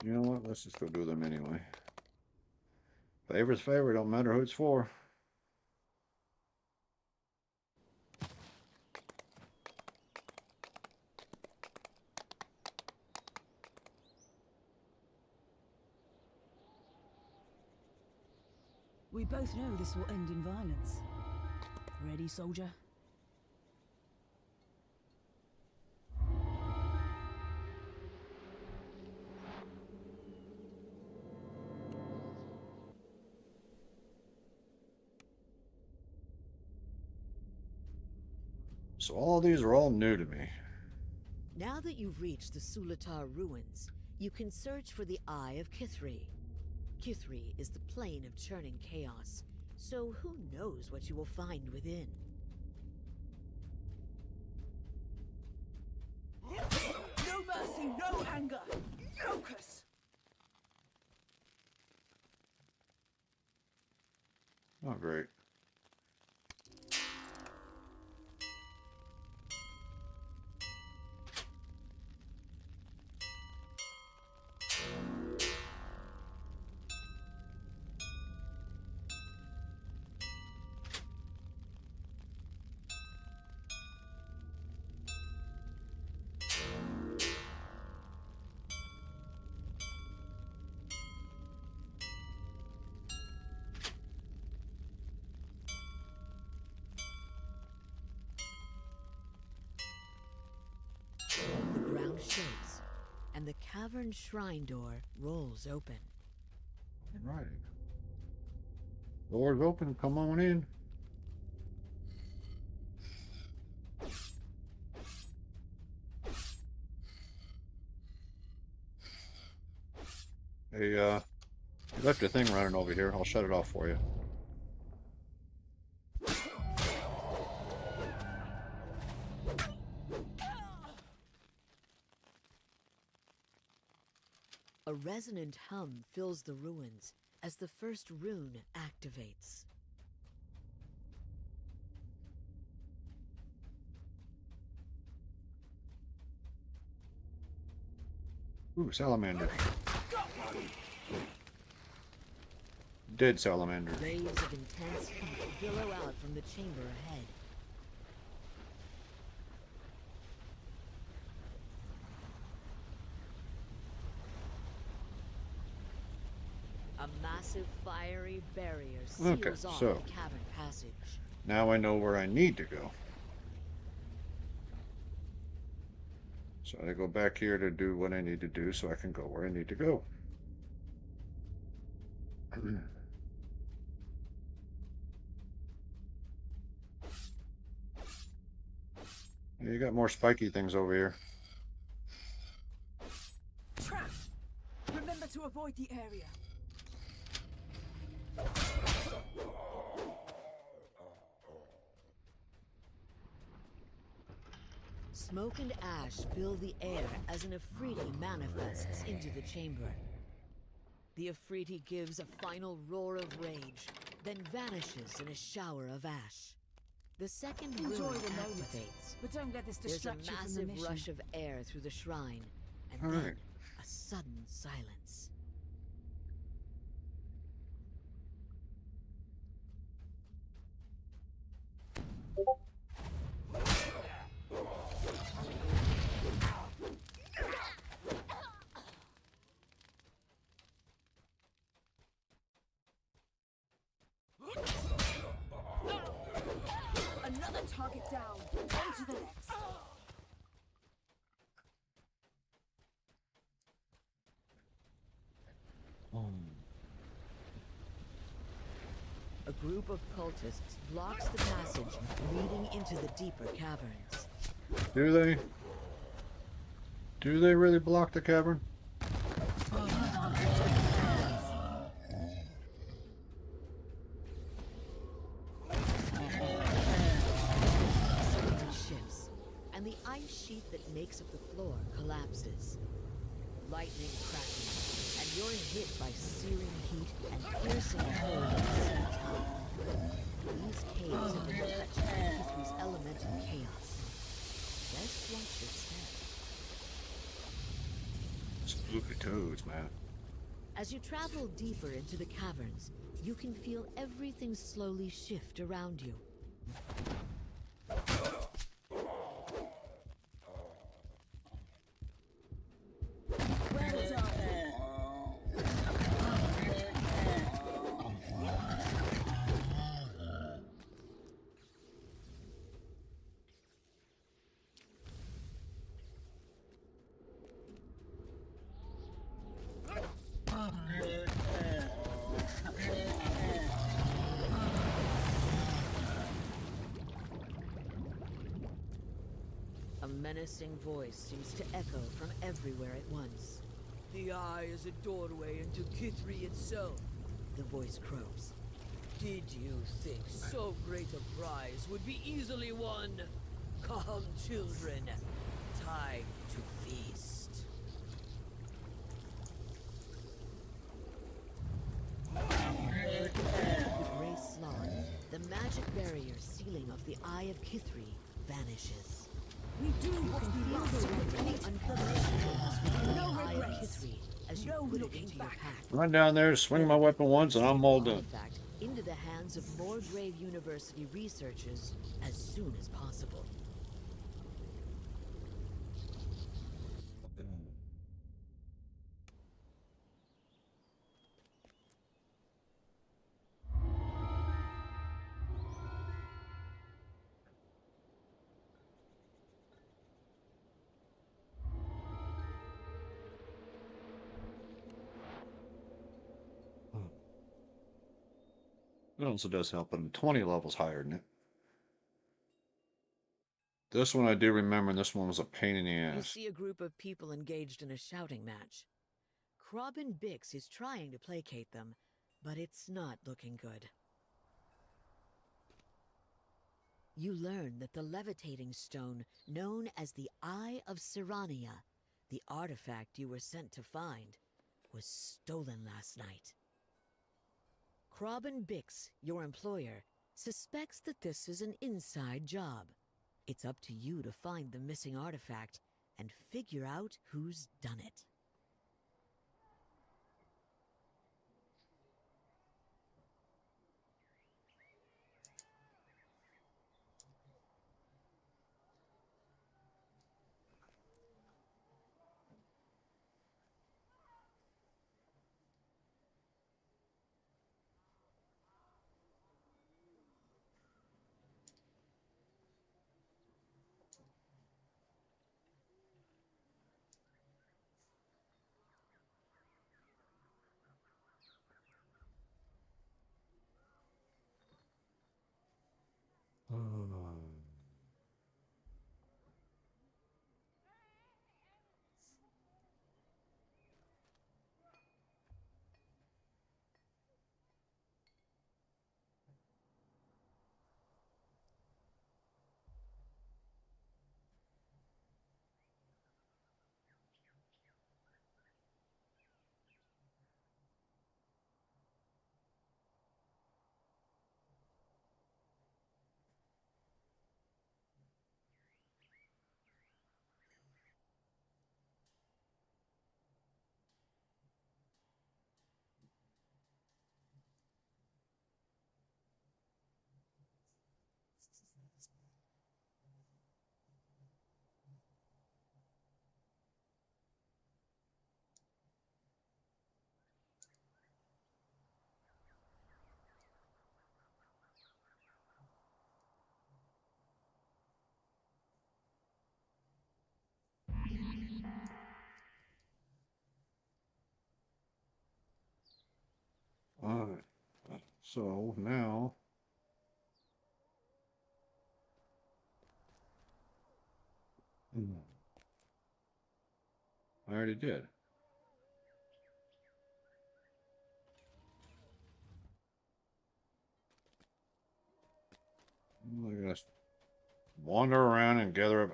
You know what? Let's just go do them anyway. Favorite's favorite, don't matter who it's for. We both know this will end in violence. Ready, soldier? So all these are all new to me. Now that you've reached the Sulatar ruins, you can search for the Eye of Kithri. Kithri is the plane of churning chaos, so who knows what you will find within? No mercy, no anger! Focus! Oh, great. The ground shakes, and the cavern shrine door rolls open. All right. Door's open, come on in. Hey, you left your thing running over here. I'll shut it off for you. A resonant hum fills the ruins as the first rune activates. Ooh, salamanders. Dead salamanders. Waves of intense heat billow out from the chamber ahead. A massive fiery barrier seals off so the cavern passage. now I know where I need to go. So I go back here to do what I need to do so I can go where I need to go. You got more spiky things over here. Trap! Remember to avoid the area. Smoke and ash fill the air as an Afridi manifests into the chamber. The Afridi gives a final roar of rage, then vanishes in a shower of ash. The second Enjoy rune the moment, activates. but don't let this There's a distract you from the massive mission. rush of air through the shrine, and All then right. a sudden silence. Another target down. On to the next. A group of cultists blocks the passage leading into the deeper caverns. Do they? Do they really block the cavern? Suddenly shifts, and the ice sheet that makes up the floor collapses. Lightning cracking, and you're hit by searing heat and piercing cold at the same time. These caves have been touched by Kithri's elemental chaos. Best watch your step. Spooky toads, man. As you travel deeper into the caverns, you can feel everything slowly shift around you. Well done. A menacing voice seems to echo from everywhere at once. The eye is a doorway into Kithri itself. The voice croaks. Did you think so great a prize would be easily won? Come, children. Time to feast. The gray slog, the magic barrier sealing off the Eye of Kithri, vanishes. We do what we must to complete the mission. No The Eye of regrets. Kithri, as you No put it looking into your back. pack. Run down there, swing my weapon once, and I'm all done. Artifact into the hands of Morgrave University researchers as soon as possible. It also does help, but I'm 20 levels higher than it. This one I do remember, and this one was a pain in the You ass. see a group of people engaged in a shouting match. Krobin Bix is trying to placate them, but it's not looking good. You learn that the levitating stone known as the Eye of Sirania, the artifact you were sent to find, was stolen last night. Krobin Bix, your employer, suspects that this is an inside job. It's up to you to find the missing artifact and figure out who's done it. Alright. So now I already did. I'm gonna wander around and gather up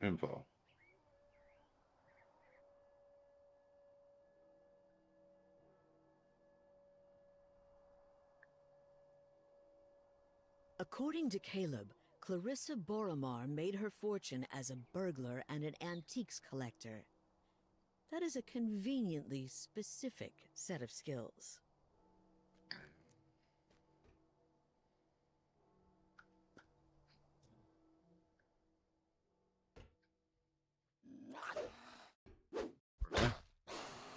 info. According to Caleb, Clarissa Boromar made her fortune as a burglar and an antiques collector. That is a conveniently specific set of skills.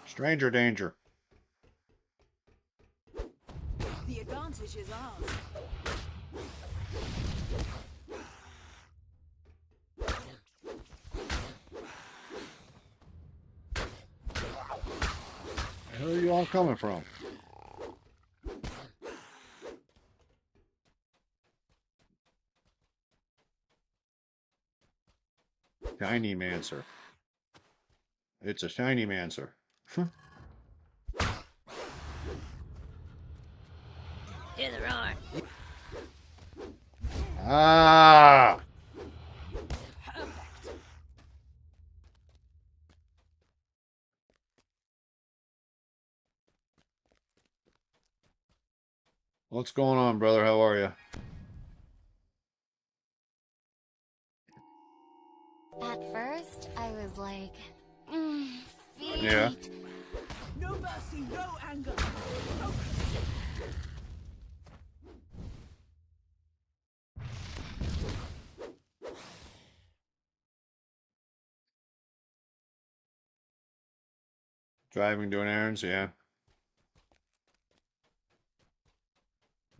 Stranger danger. The advantage is ours. Where are you all coming from? Shiny Mancer. It's a Shiny Mancer. Hear the roar. Ah! What's going on, brother? How are you? At first, I was like, feet. Yeah. No mercy, no anger. Focus. Driving, doing errands, yeah.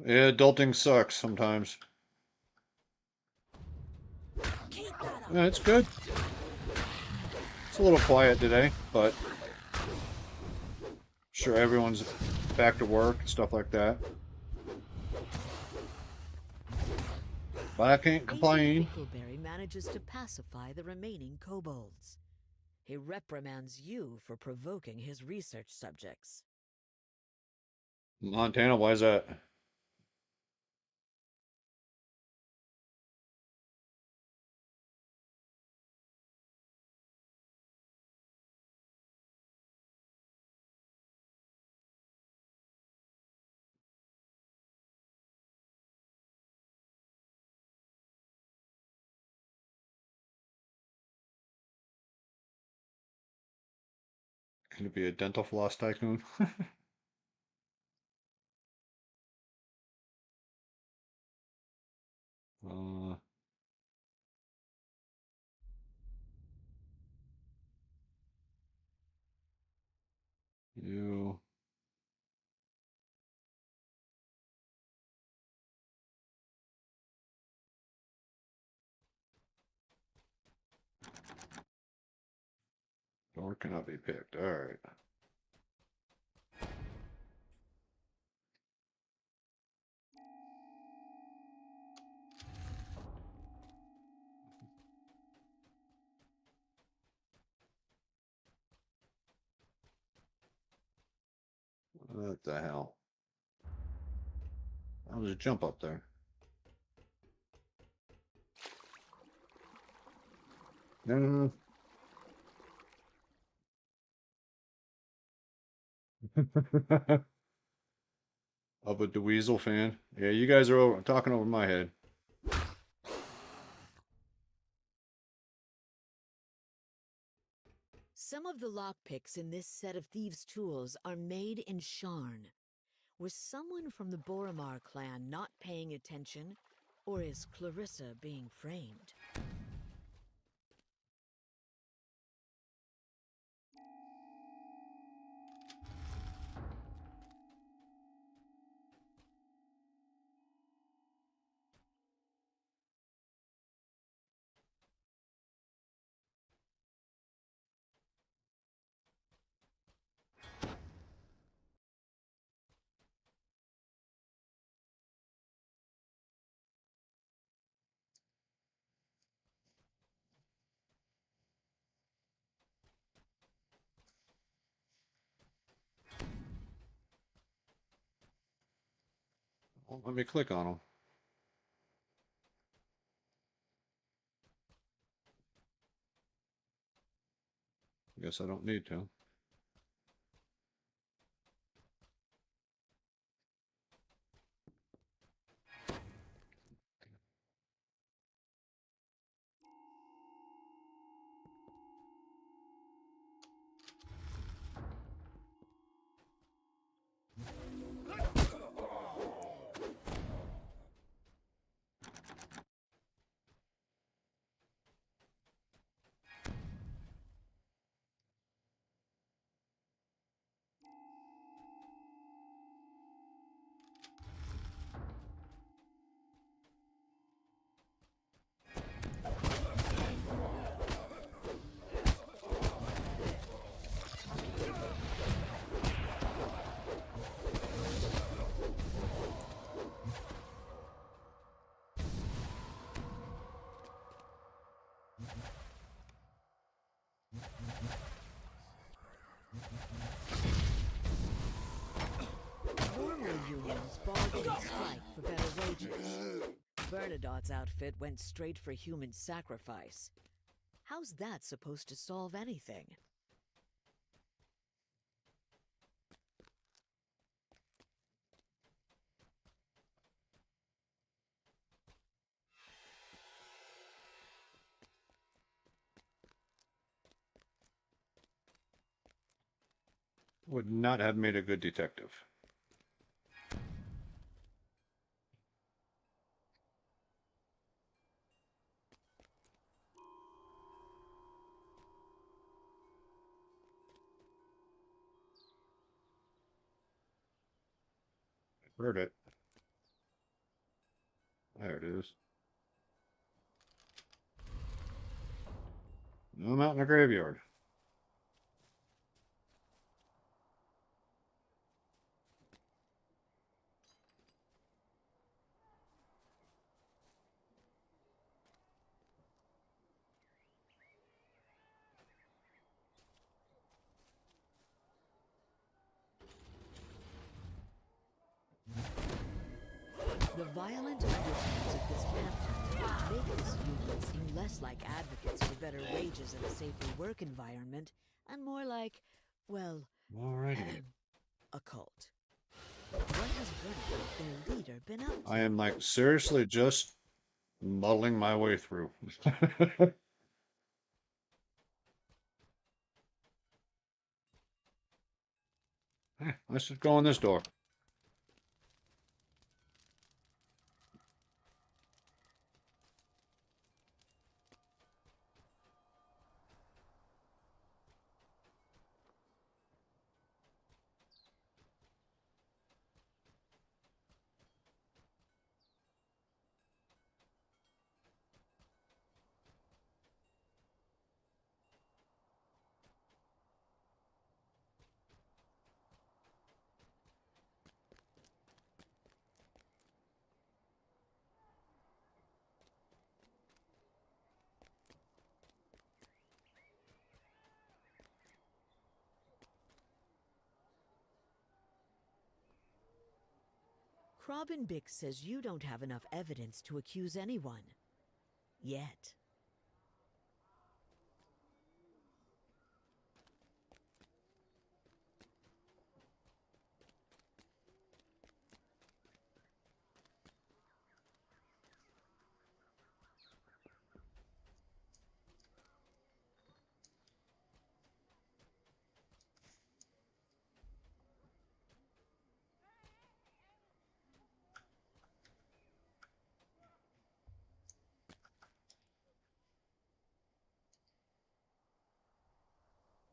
Yeah, adulting sucks sometimes. Keep that up. Yeah, it's good. It's a little quiet today, but sure everyone's back to work and stuff like that. But I can't complain. Agent Fickleberry manages to pacify the remaining kobolds. He reprimands you for provoking his research subjects. Montana, why is that? Can it be a dental floss tycoon? uh, you. Door cannot be picked. All right. What the hell? How does it jump up there? No. Up with the Weasel fan. Yeah, you guys are talking over my head. Some of the lockpicks in this set of thieves' tools are made in Sharn. Was someone from the Boromar clan not paying attention, or is Clarissa being framed? Well, let me click on them. Guess I don't need to. strike for better wages. Bernadotte's outfit went straight for human sacrifice. How's that supposed to solve anything? Would not have made a good detective. Heard it. There it is. No, I'm out in the graveyard. The violent undertones of this pamphlet make this union seem less like advocates for better wages and a safer work environment, and more like, well, Alrighty. a cult. What has Bernadette, their leader, been up to? I am like seriously just muddling my way through. Let's just go in this door. Krobbenbix says you don't have enough evidence to accuse anyone. Yet.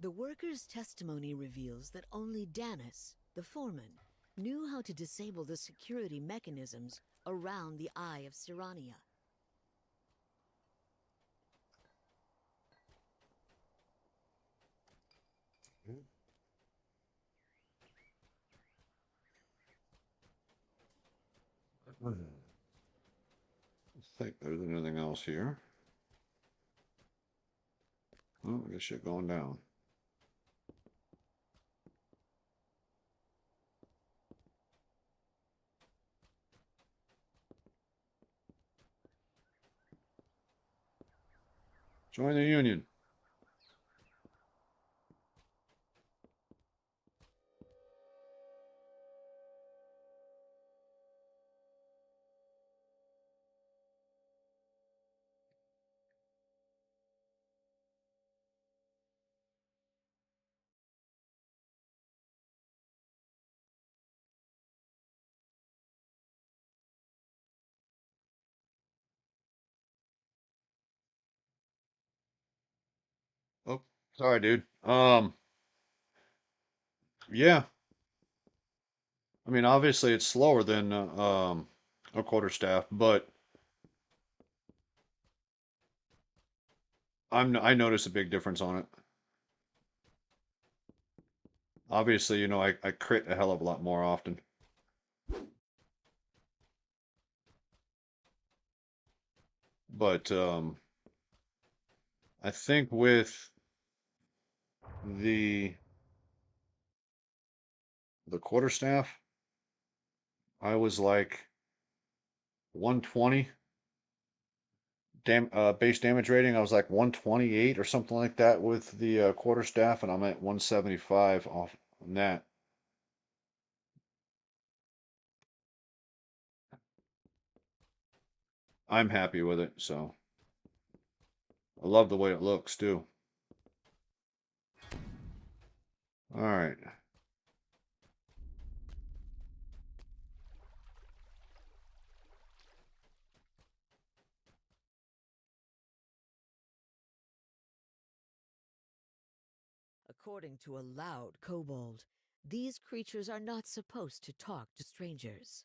The workers' testimony reveals that only Danis, the foreman, knew how to disable the security mechanisms around the Eye of Sirania. I think there's anything else here. Oh, I got shit going down. Join the union. Oh, sorry, dude. Yeah. I mean, obviously it's slower than a quarterstaff, but I notice a big difference on it. Obviously, you know, I crit a hell of a lot more often. But I think with the quarterstaff, I was like 120 base damage rating. I was like 128 or something like that with the quarterstaff, and I'm at 175 off on that. I'm happy with it, so I love the way it looks too. All right. According to a loud kobold, these creatures are not supposed to talk to strangers.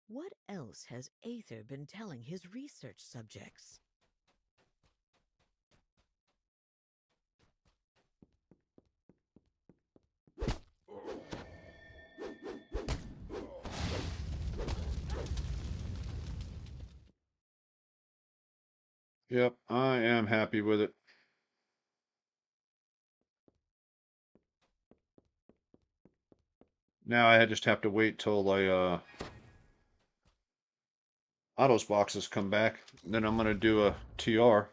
What else has Aether been telling his research subjects? Yep, I am happy with it. Now I just have to wait till Autos boxes come back. Then I'm gonna do a TR.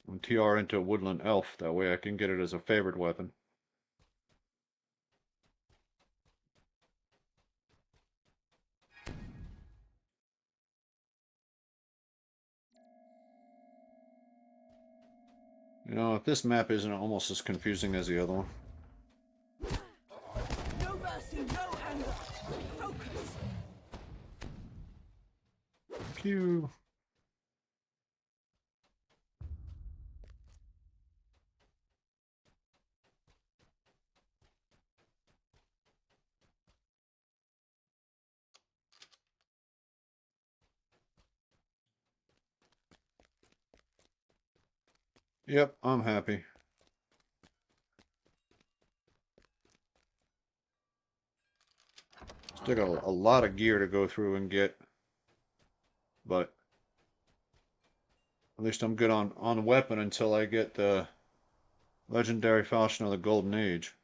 And TR into a woodland elf. That way I can get it as a favored weapon. You know, if this map isn't almost as confusing as the other one. No mercy, no anger. Focus. Pew. Yep, I'm happy. Still got a lot of gear to go through and get. But at least I'm good on weapon until I get the legendary Falchion of the Golden Age.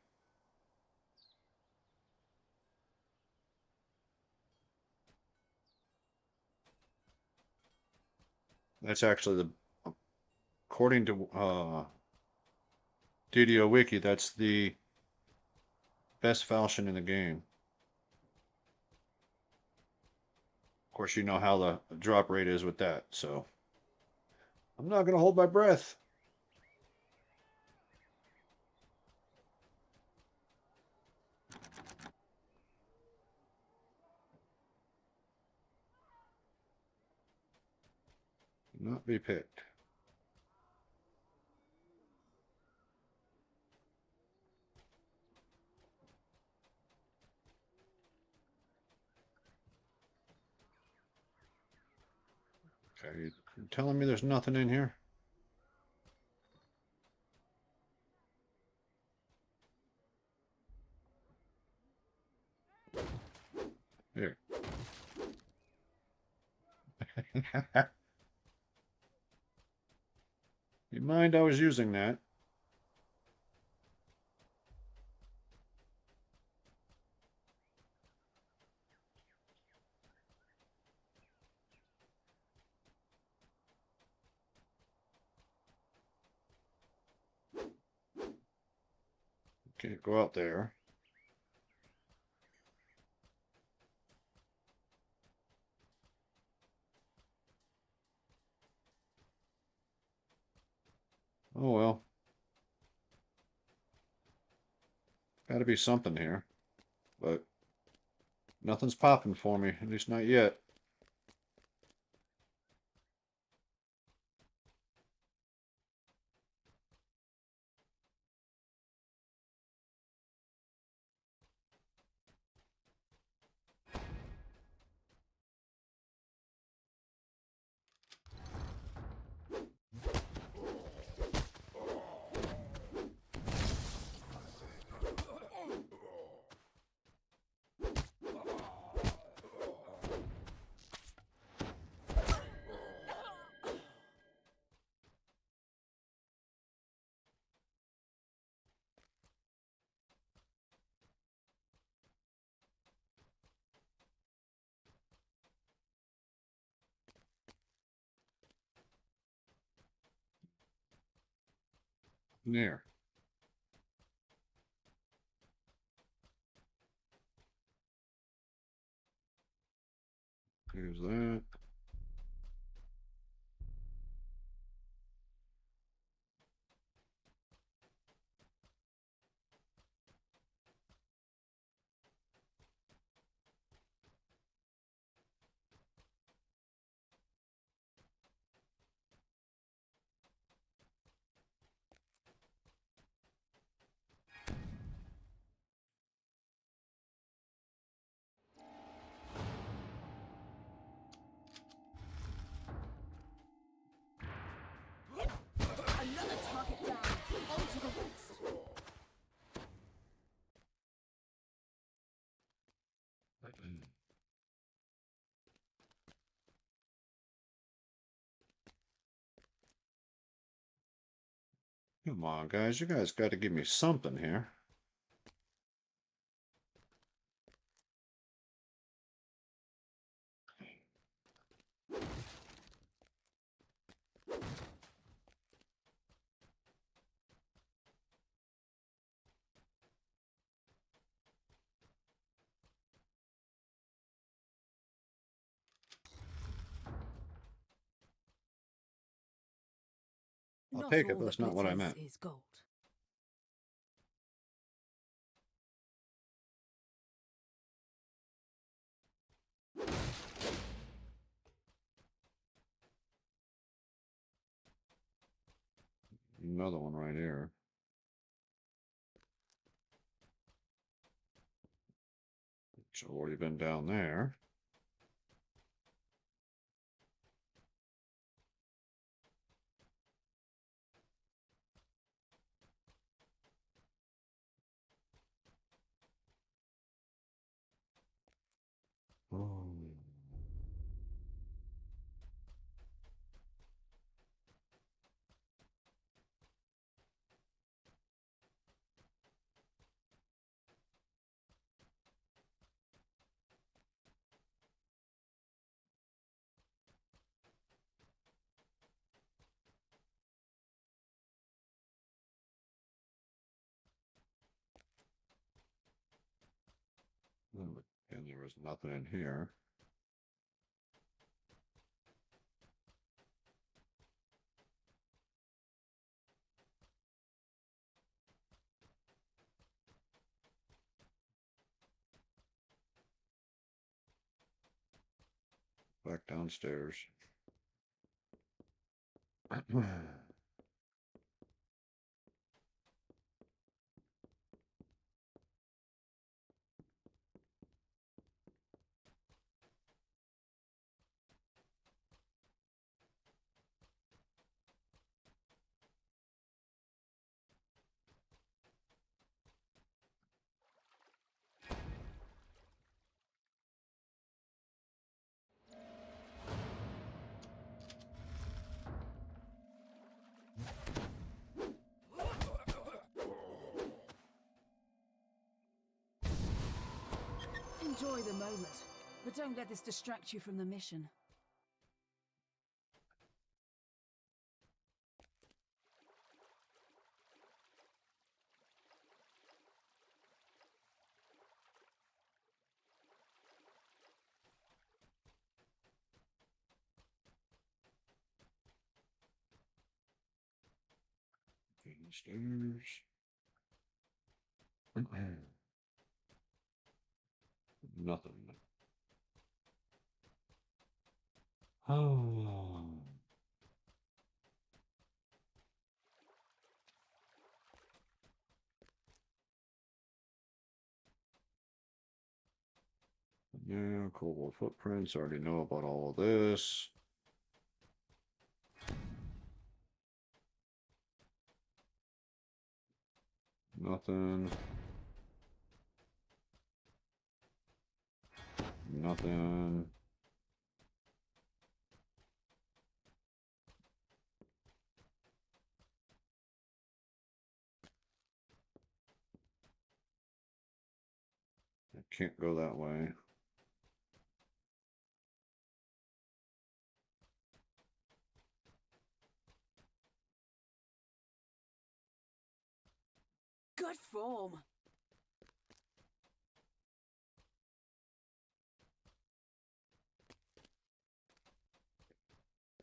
That's actually according to DDO Wiki, that's the best Falchion in the game. Of course, you know how the drop rate is with that, so I'm not going to hold my breath. Not be picked. Okay, you're telling me there's nothing in here? Here. You mind I was using that? Can't go out there. Oh well. Gotta be something here. But nothing's popping for me, at least not yet. There. Here's that. Another target down. On to the next. Come on, guys. You guys got to give me something here. I'll take it, but that's not what I meant. Is gold. Another one right here. It's already been down there. Oh. And there was nothing in here. Back downstairs. Enjoy the moment, but don't let this distract you from the mission. Downstairs. Nothing. Oh. Yeah, cobalt footprints. Already know about all of this. Nothing. Nothing. I can't go that way. Good form.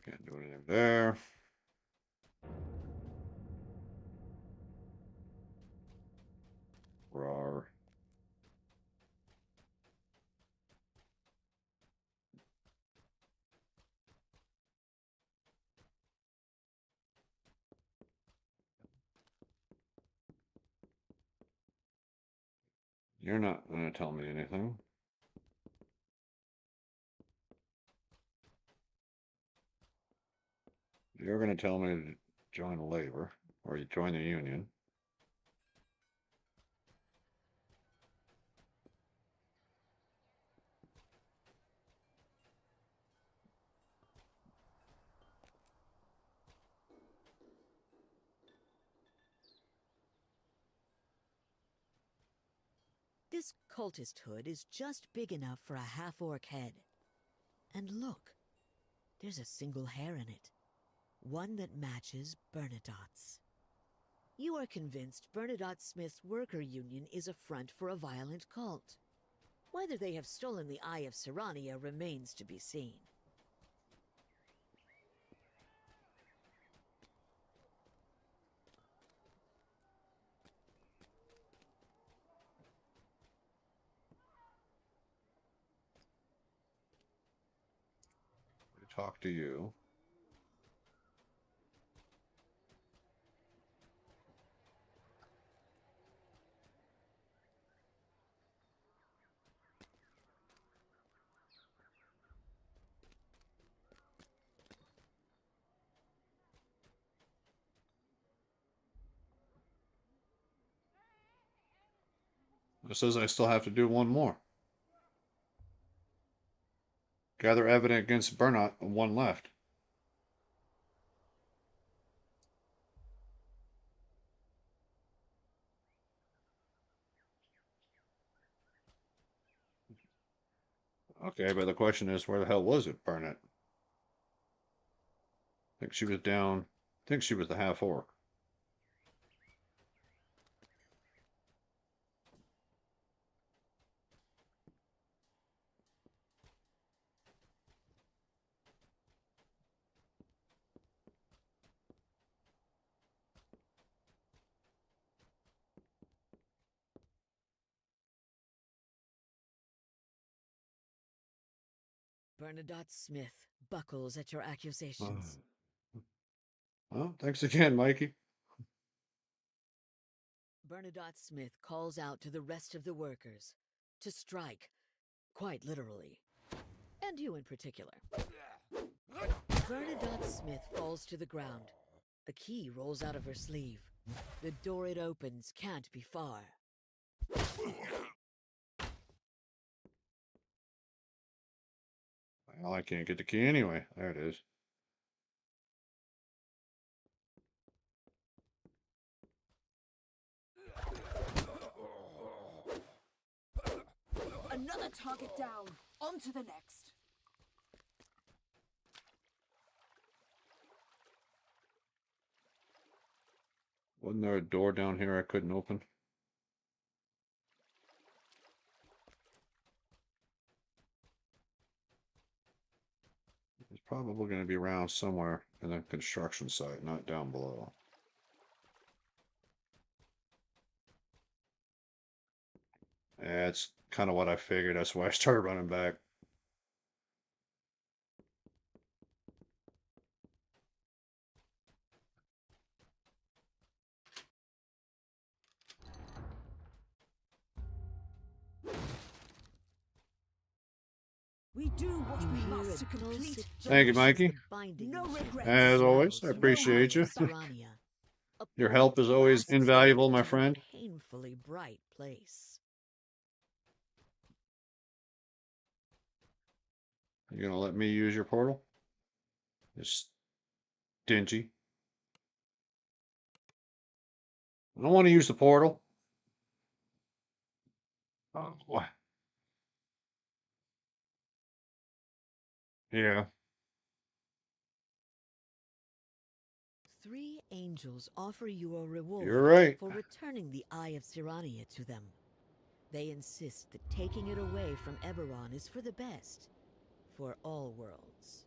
Can't do anything there. Rawr. You're not going to tell me anything. You're going to tell me to join labor, or you join the union. This cultist hood is just big enough for a half-orc head. And look, there's a single hair in it. One that matches Bernadotte's. You are convinced Bernadotte Smith's worker union is a front for a violent cult. Whether they have stolen the Eye of Serrania remains to be seen. Talk to you. It says I still have to do one more. Gather evidence against Burnout, one left. Okay, but the question is, where the hell was it, Burnett? I think she was down. I think she was the half orc. Bernadotte Smith buckles at your accusations. Well, thanks again, Mikey. Bernadotte Smith calls out to the rest of the workers to strike, quite literally. And you in particular. Bernadotte Smith falls to the ground. A key rolls out of her sleeve. The door it opens can't be far. Well, I can't get the key anyway. There it is. Another target down. On to the next. Wasn't there a door down here I couldn't open? It's probably going to be around somewhere in the construction site, not down below. Yeah, it's kind of what I figured. That's why I started running back. We do what we must to complete. Thank you, Mikey. No regrets. As always, I appreciate you. Your help is always invaluable, my friend. Painfully bright place. You gonna let me use your portal? It's stingy. I don't want to use the portal. Oh, what? Yeah. 3 angels offer you a reward You're right. for returning the Eye of Sirania to them. They insist that taking it away from Eberron is for the best, for all worlds.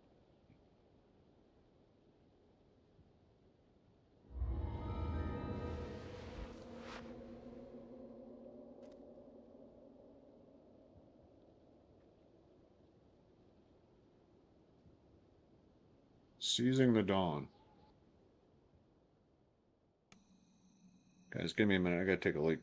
Seizing the Dawn. Guys, give me a minute. I gotta take a leak.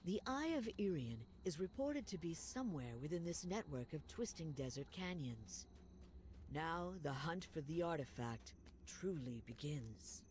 The Eye of Irian is reported to be somewhere within this network of twisting desert canyons. Now, the hunt for the artifact truly begins.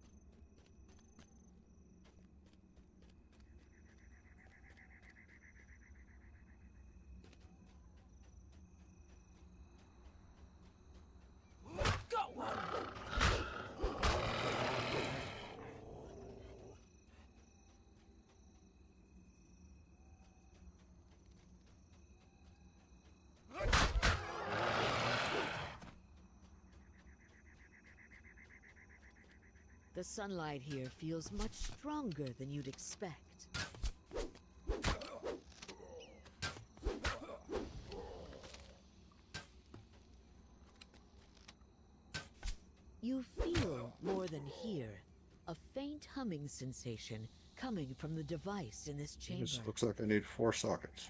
The sunlight here feels much stronger than you'd expect. You feel more than hear a faint humming sensation coming from the device in this chamber. This looks like I need 4 sockets.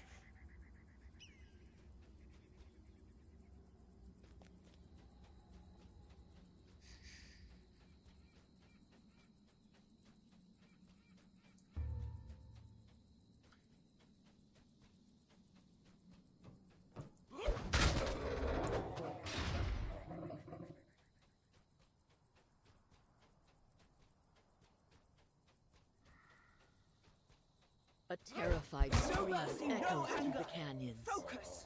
A terrified No scream mercy, no echoes through anger. the canyons. Focus!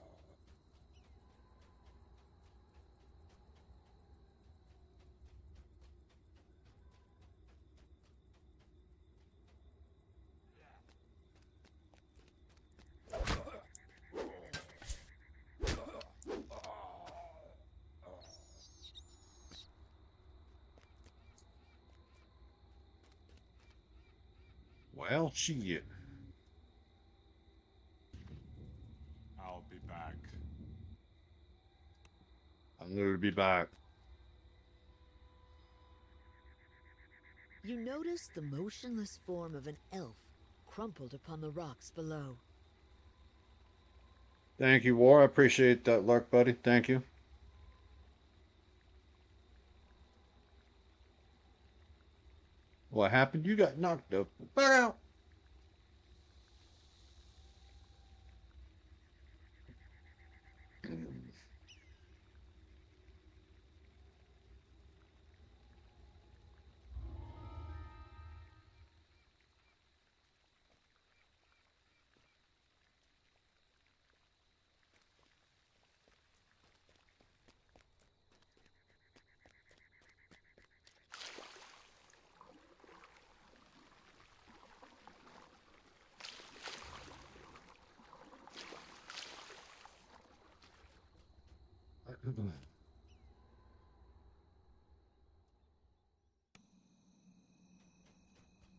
Well, shit. I'll be back. I'm going to be back. You notice the motionless form of an elf crumpled upon the rocks below. Thank you, War. I appreciate that luck, buddy. Thank you. What happened? You got knocked up. Back out.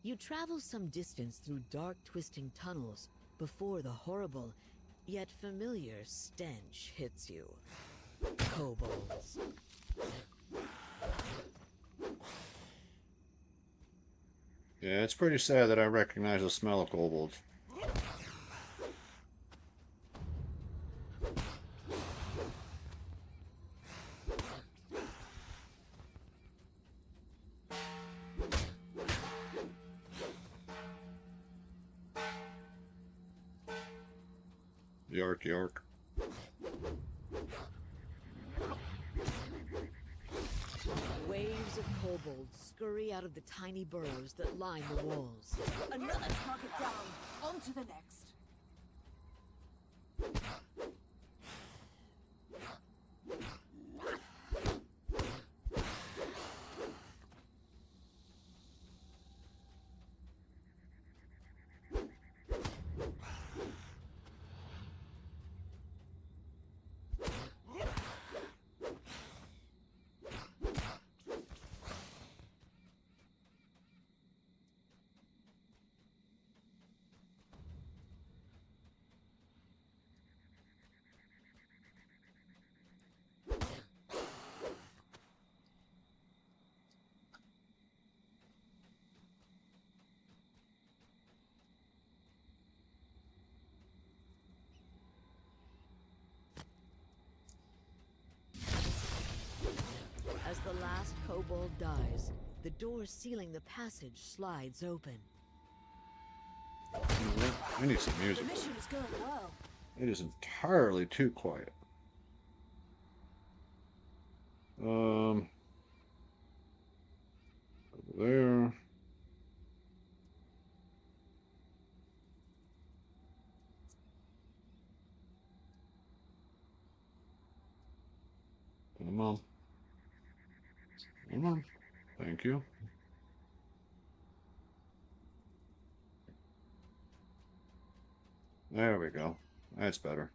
You travel some distance through dark, twisting tunnels before the horrible, yet familiar stench hits you. Kobolds. Yeah, it's pretty sad that I recognize the smell of kobolds. Yark, yark. Waves of kobolds scurry out of the tiny burrows that line the walls. Another target down. On to the next. As the last kobold dies, the door sealing the passage slides open. You know what? I need some The music. mission is going well. It is entirely too quiet. Over there. Come on. Come on. Thank you. There we go. That's better.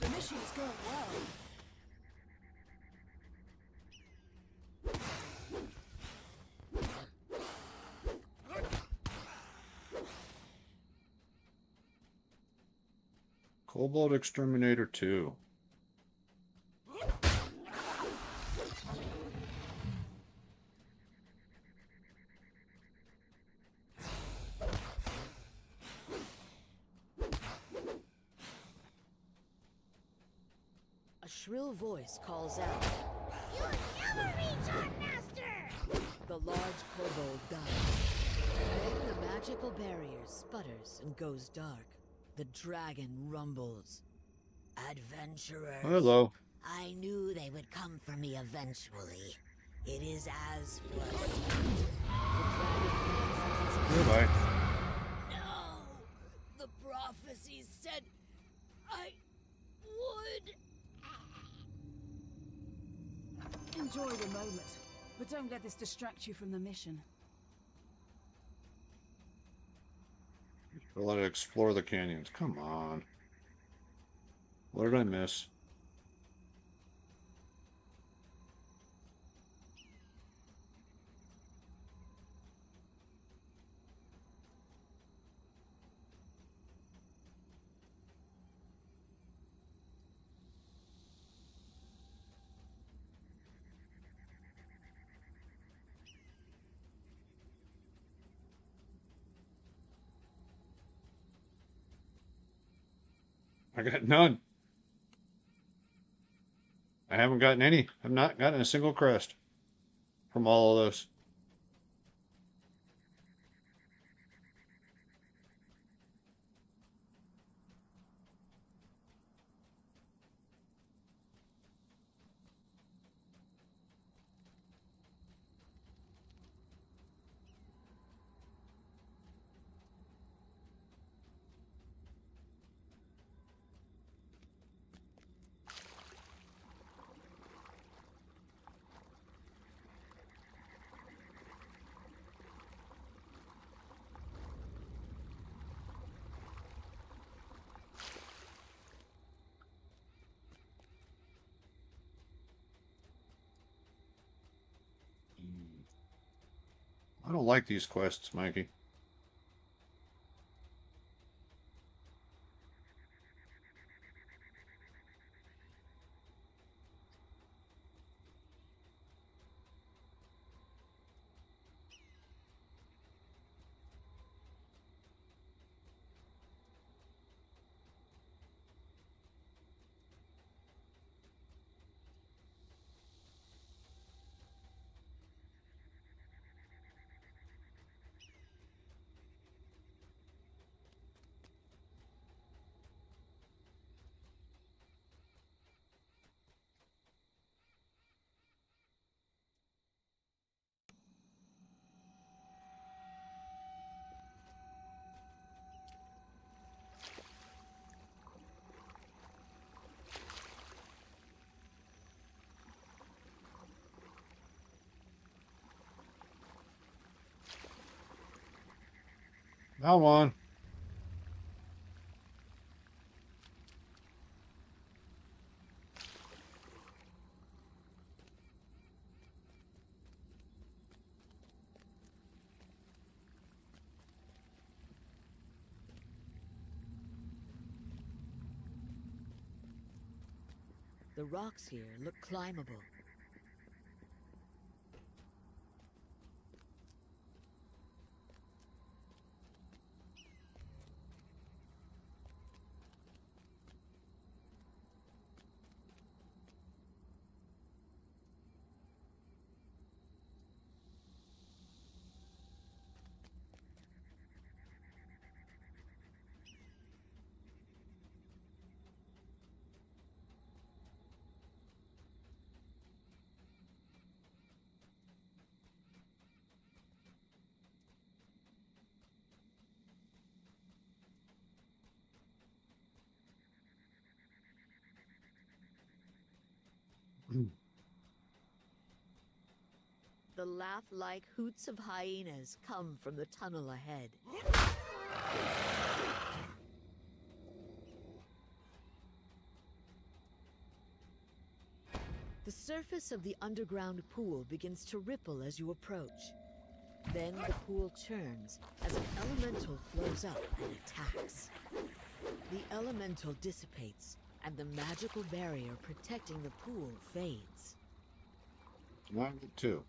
The mission is going well. Kobold Exterminator 2. A shrill voice calls out. You'll never reach our master! The large kobold dies. Then the magical barrier sputters and goes dark. The dragon rumbles. Adventurers. Hello. I knew they would come for me eventually. It is as foreseen. Goodbye. No! The prophecy said I would. Enjoy the moment, but don't let this distract you from the mission. Let it explore the canyons. Come on. What did I miss? I got none. I haven't gotten any. I've not gotten a single crest from all of this. I don't like these quests, Mikey. Now on. The rocks here look climbable. The laugh-like hoots of hyenas come from the tunnel ahead. The surface of the underground pool begins to ripple as you approach. Then the pool churns as an elemental flows up and attacks. The elemental dissipates, and the magical barrier protecting the pool fades. 2.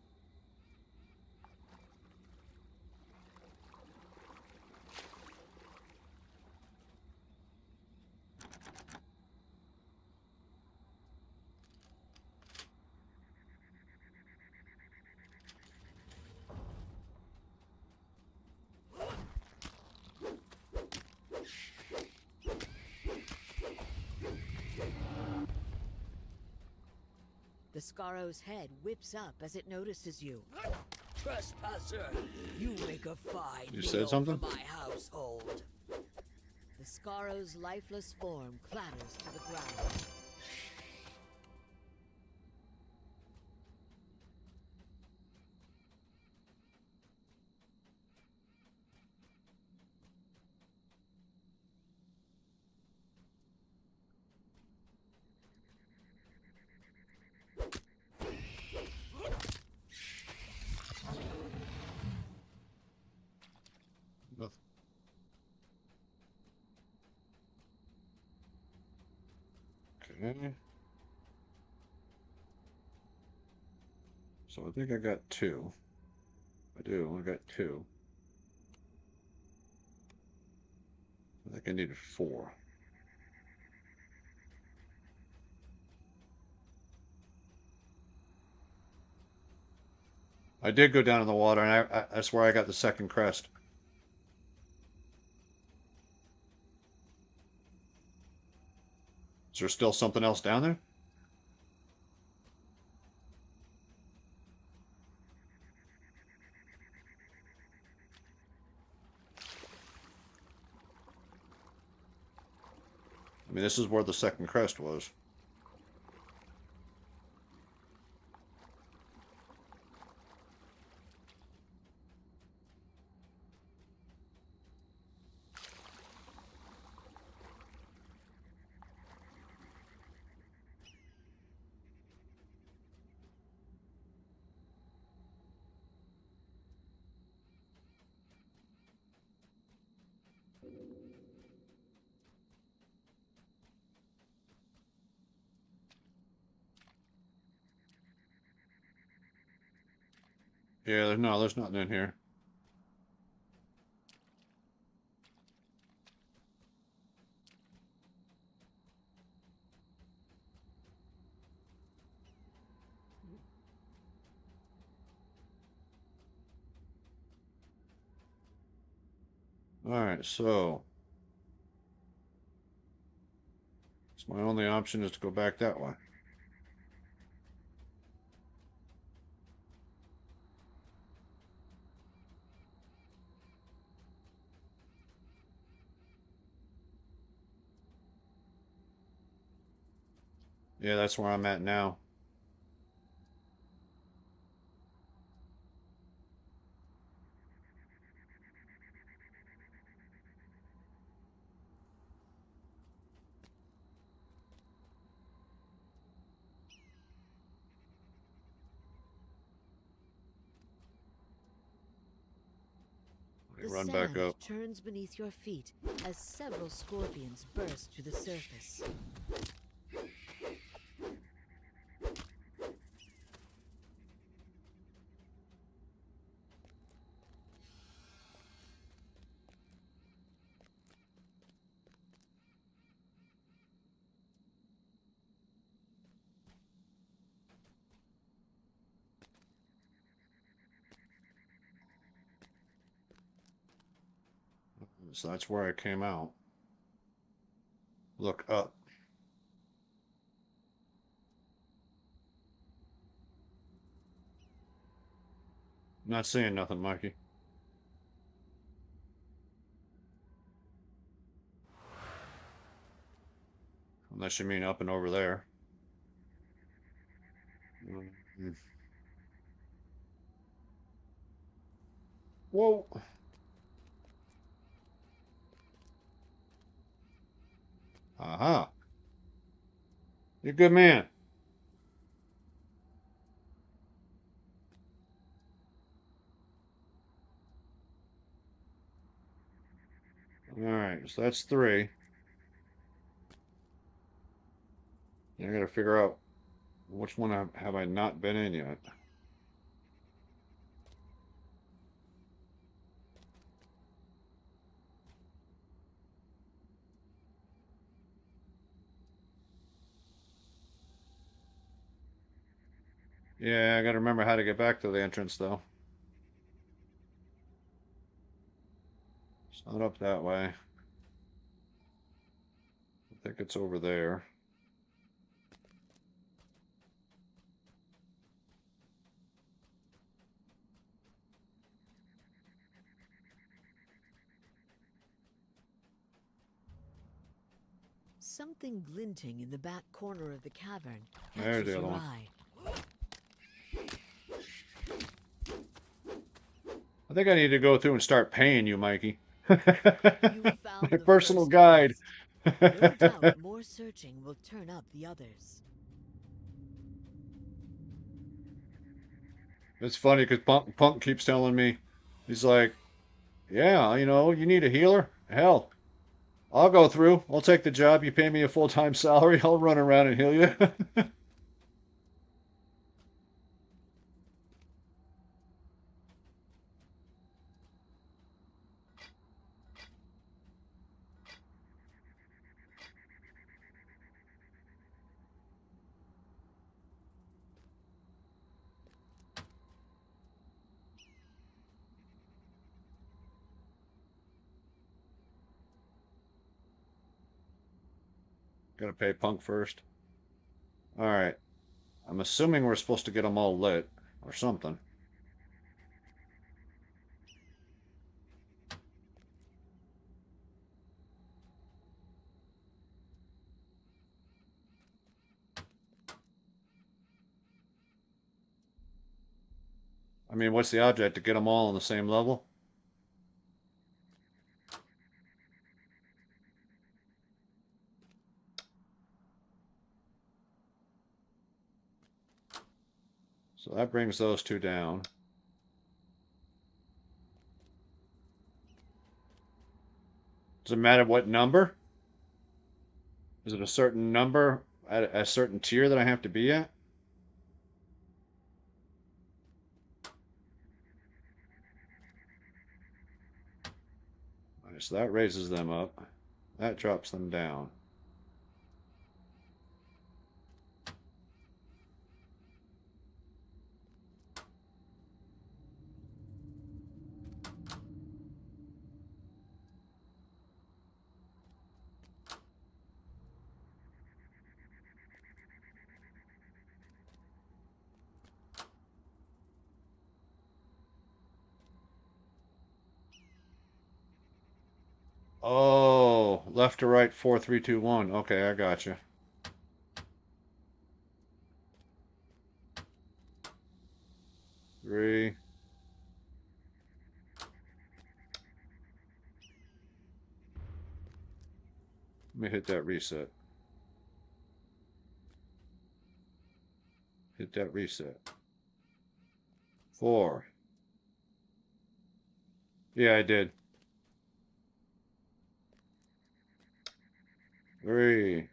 The Scarrow's head whips up as it notices you. Trespasser, you make a fine You meal said something? for my household. The Scarrow's lifeless form clatters to the ground. Nothing. Okay. So I think I got 2. I do. I got 2. I think I needed 4. I did go down in the water, and that's where I got the second crest. Is there still something else down there? I mean, this is where the second crest was. Yeah, there's nothing in here. Alright, so my only option is to go back that way. Yeah, that's where I'm at now. Let me The run sand back up. turns beneath your feet as several scorpions burst to the surface. So that's where I came out. Look up. Not seeing nothing, Mikey. Unless you mean up and over there. Mm. Whoa. Aha. You're a good man. Alright, so that's 3. I gotta figure out which one have I not been in yet. Yeah, I gotta remember how to get back to the entrance, though. It's not up that way. I think it's over there. something glinting in the back corner of the cavern There's catches the other your one. eye. I think I need to go through and start paying you, Mikey. You found My the personal first guide. quest. No doubt more searching will turn up the others. It's funny because Punk keeps telling me, he's like, yeah, you know, you need a healer? Hell, I'll go through. I'll take the job. You pay me a full-time salary. I'll run around and heal you. Gotta pay Punk first. All right. I'm assuming we're supposed to get them all lit or something. I mean, what's the object? To get them all on the same level? So that brings those two down. Does it matter what number? Is it a certain number at a certain tier that I have to be at? All right, so that raises them up. That drops them down. Oh, left to right, 4, 3, 2, 1. Okay, I got you. Three. Let me hit that reset. Hit that reset. 4. Yeah, I did. 3.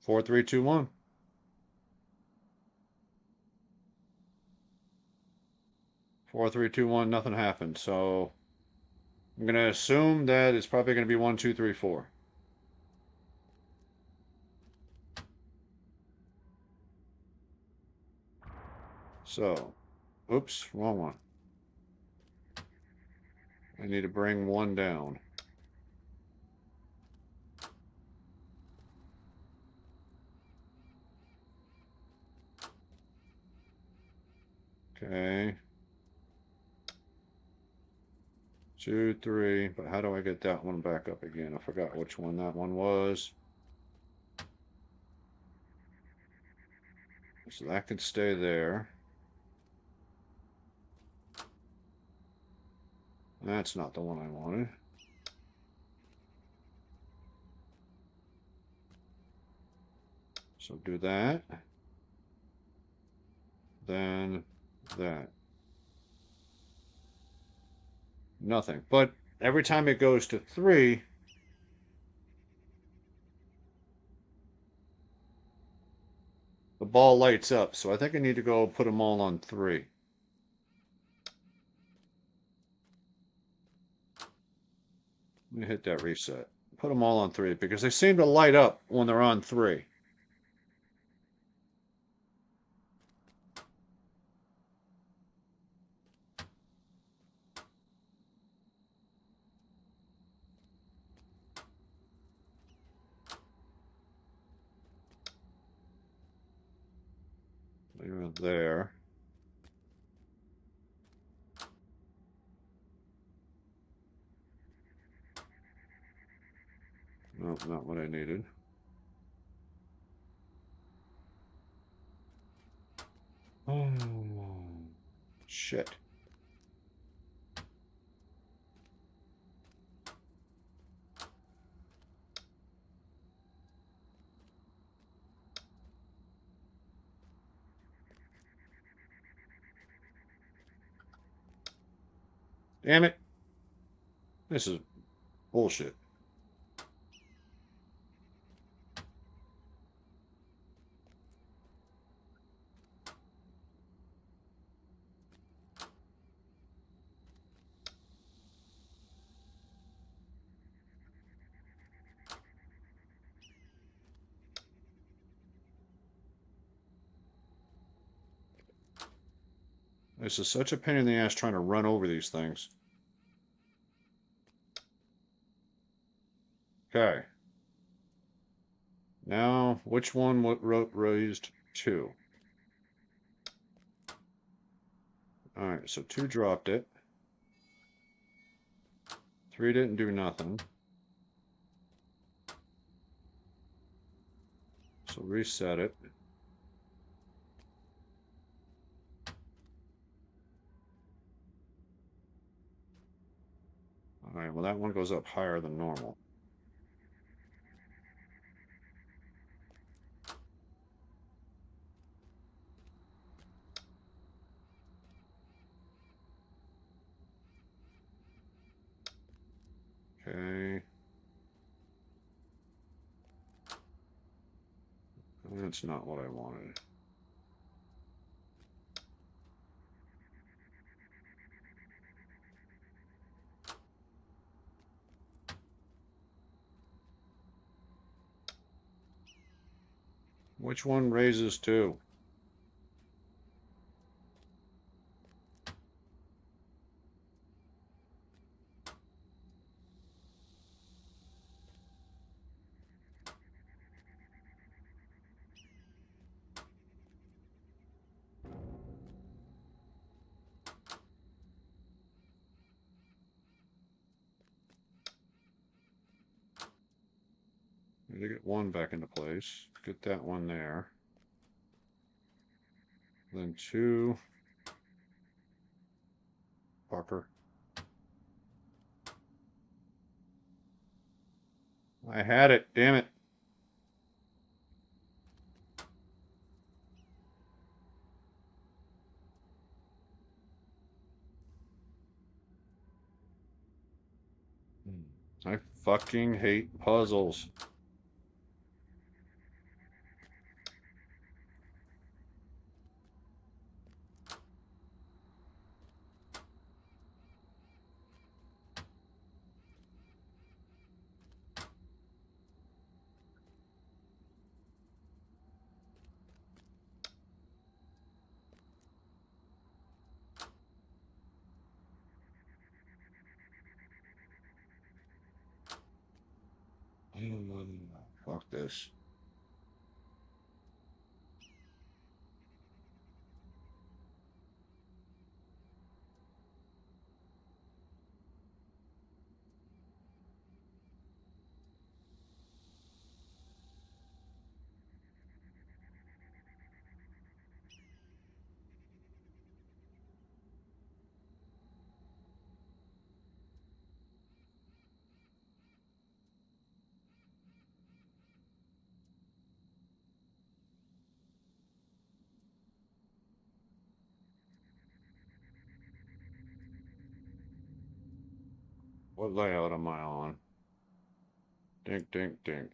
4, 3, 2, 1. 4, 3, 2, 1. Nothing happened. So I'm gonna assume that it's probably gonna be 1, 2, 3, 4. So, oops, wrong one. I need to bring 1 down. Okay. 2, 3. But how do I get that one back up again? I forgot which one that one was. So that can stay there. That's not the one I wanted. So do that. Then that. Nothing. But every time it goes to 3, the ball lights up. So I think I need to go put them all on 3. Let me hit that reset. Put them all on 3 because they seem to light up when they're on 3. Leave it there. No, not what I needed. Oh, shit. Damn it. This is bullshit. This is such a pain in the ass trying to run over these things. Okay. Now, which one raised 2? Alright, so 2 dropped it. 3 didn't do nothing. So reset it. Alright, well that one goes up higher than normal. Okay. That's not what I wanted. Which one raises 2? Need to get 1 back into place. Get that one there. Then 2. Fucker. I had it, damn it. I fucking hate puzzles. Fuck this. What layout am I on? Dink, dink, dink.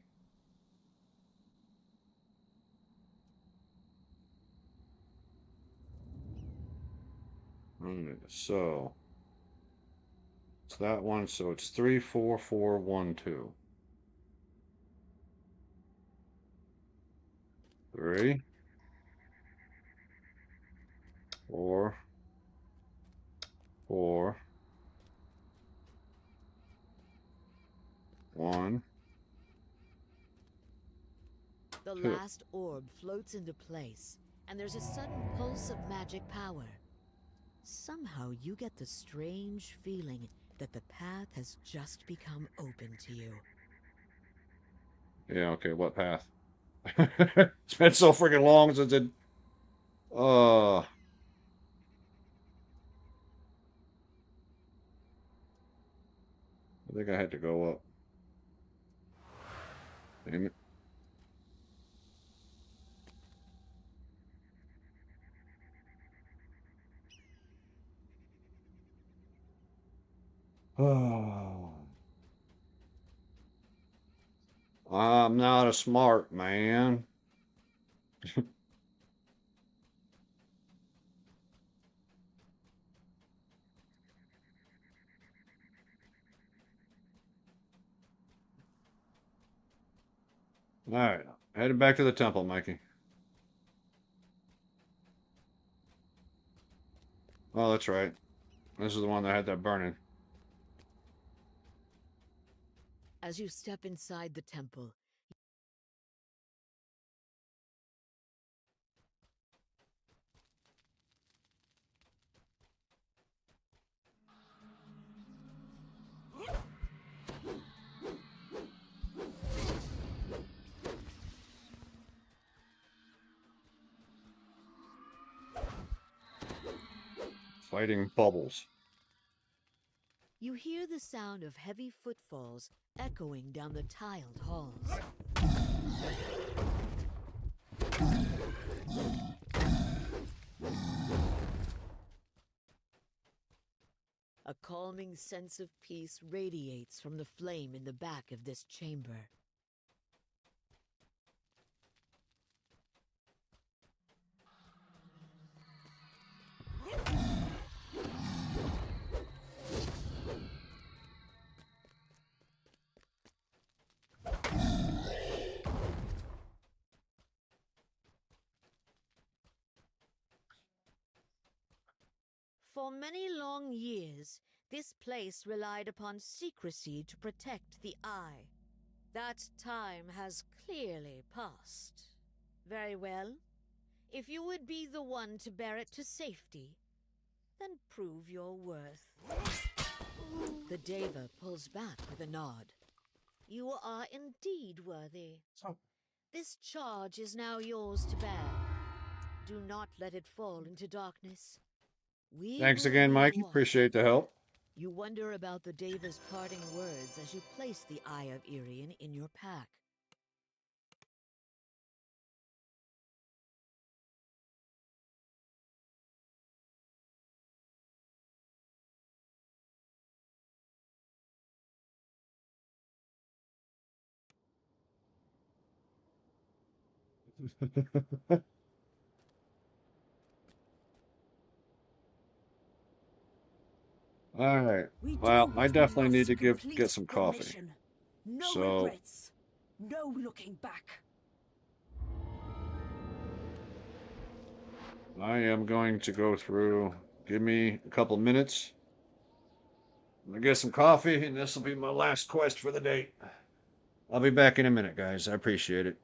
So it's that one. So it's 3, 4, 4, 1, 2. 3, 4, 4, 1. The last orb floats into place, and there's a sudden pulse of magic power. Somehow you get the strange feeling that the path has just become open to you. Yeah, okay, what path? It's been so freaking long since it. Uh, I think I had to go up. Damn it. Oh, I'm not a smart man. All right, headed back to the temple, Mikey. Oh, that's right. This is the one that had that burning. As you step inside the temple, Fighting bubbles. you hear the sound of heavy footfalls echoing down the tiled halls. A calming sense of peace radiates from the flame in the back of this chamber. For many long years, this place relied upon secrecy to protect the Eye. That time has clearly passed. Very well. If you would be the one to bear it to safety, then prove your worth. The Deva pulls back with a nod. You are indeed worthy. This charge is now yours to bear. Do not let it fall into darkness. We Thanks will again, be Mikey. watching. Appreciate the help. You wonder about the Deva's parting words as you place the Eye of Irian in your pack. All right. We do Well, I what we definitely must need to to complete get some the coffee. mission. No So regrets. No looking back. I am going to go through. Give me a couple minutes. I'm gonna get some coffee, and this will be my last quest for the day. I'll be back in a minute, guys. I appreciate it.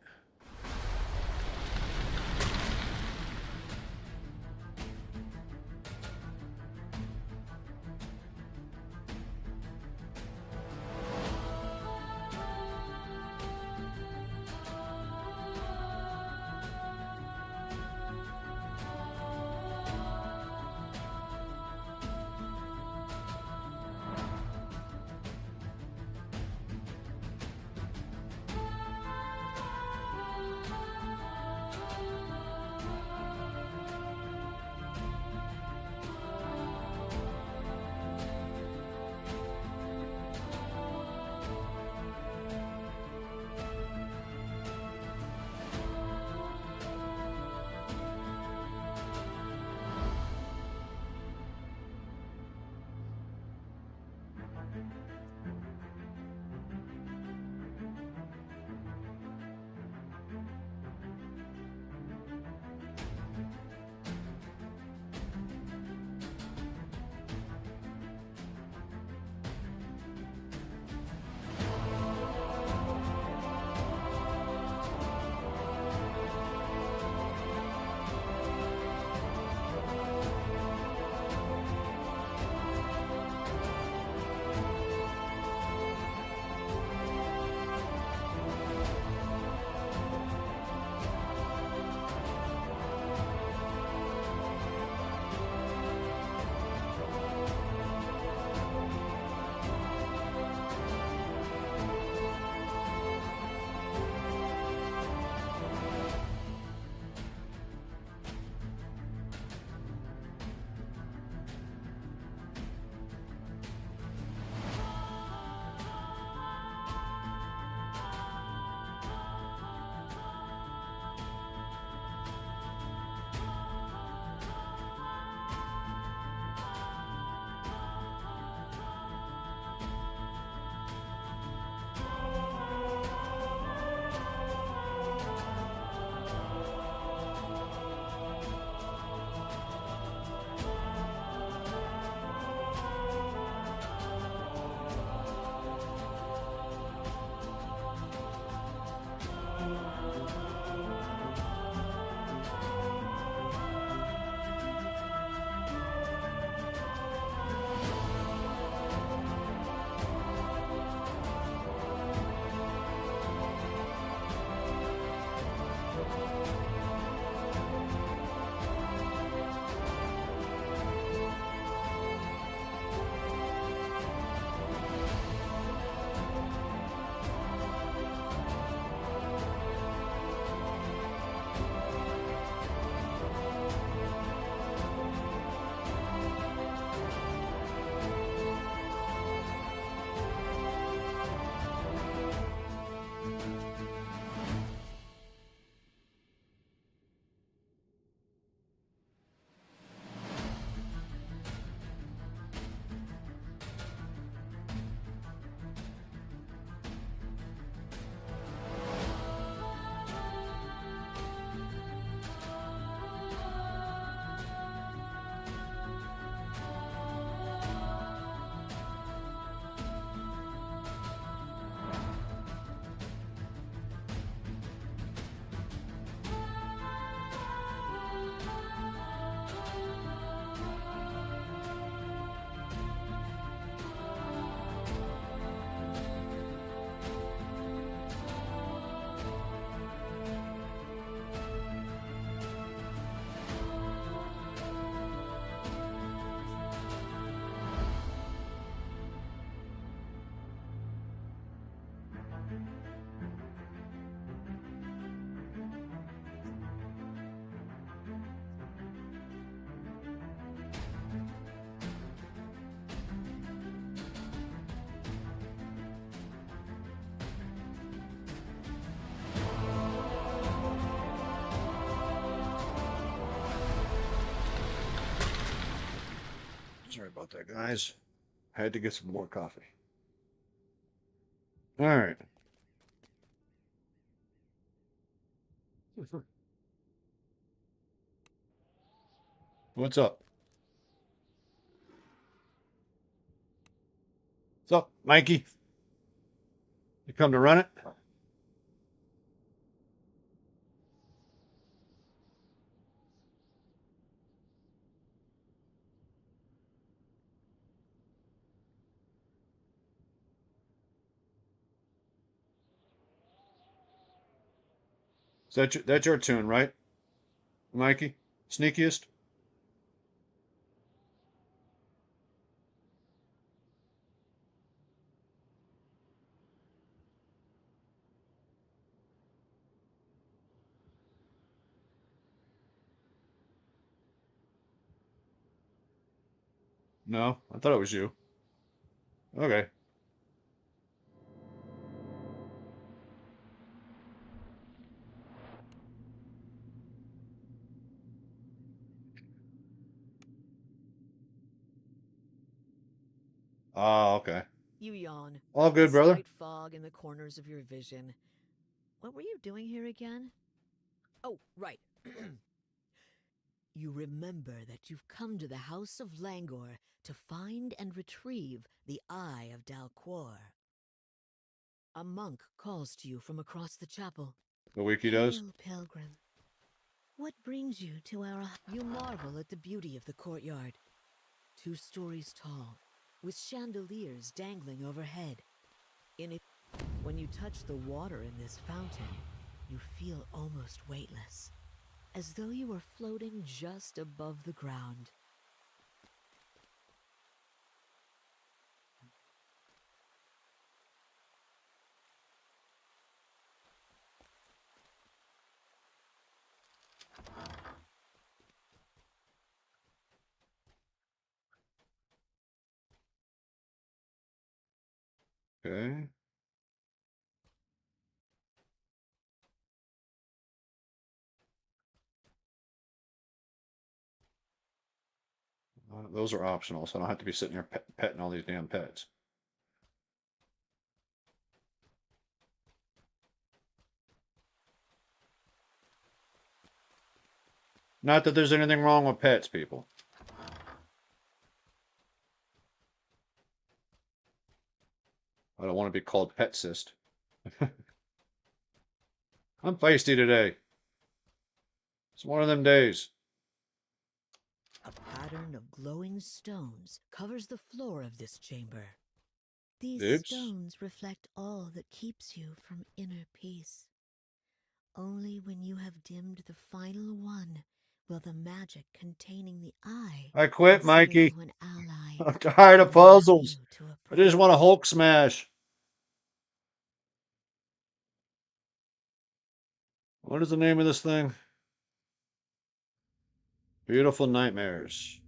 about that, guys. Had to get some more coffee. All right. What's up? What's up, Mikey? You come to run it? That's your tune, right, Mikey? Sneakiest? No, I thought it was you. Okay. Ah, okay. You yawn. All A good, brother. slight fog in the corners of your vision. What were you doing here again? Oh, right. You remember that you've come to the House of Langor to find and retrieve the Eye of Dalquor. A monk calls to you from across the chapel. The wiki does. Hail, pilgrim. What brings you to our... You marvel at the beauty of the courtyard. 2 stories tall, with chandeliers dangling overhead. In it, when you touch the water in this fountain, you feel almost weightless, as though you were floating just above the ground. Okay. Those are optional, so I don't have to be sitting here petting all these damn pets. Not that there's anything wrong with pets, people. I don't want to be called pet cyst. I'm feisty today. It's one of them days. A pattern of glowing stones covers the floor of this chamber. These Oops. stones reflect all that keeps you from inner peace. Only when you have dimmed the final one will the magic containing the eye I quit, consider Mikey. you an ally I'm tired of and allow puzzles. you to I just want a Hulk smash. What is the name of this thing? Beautiful Nightmares.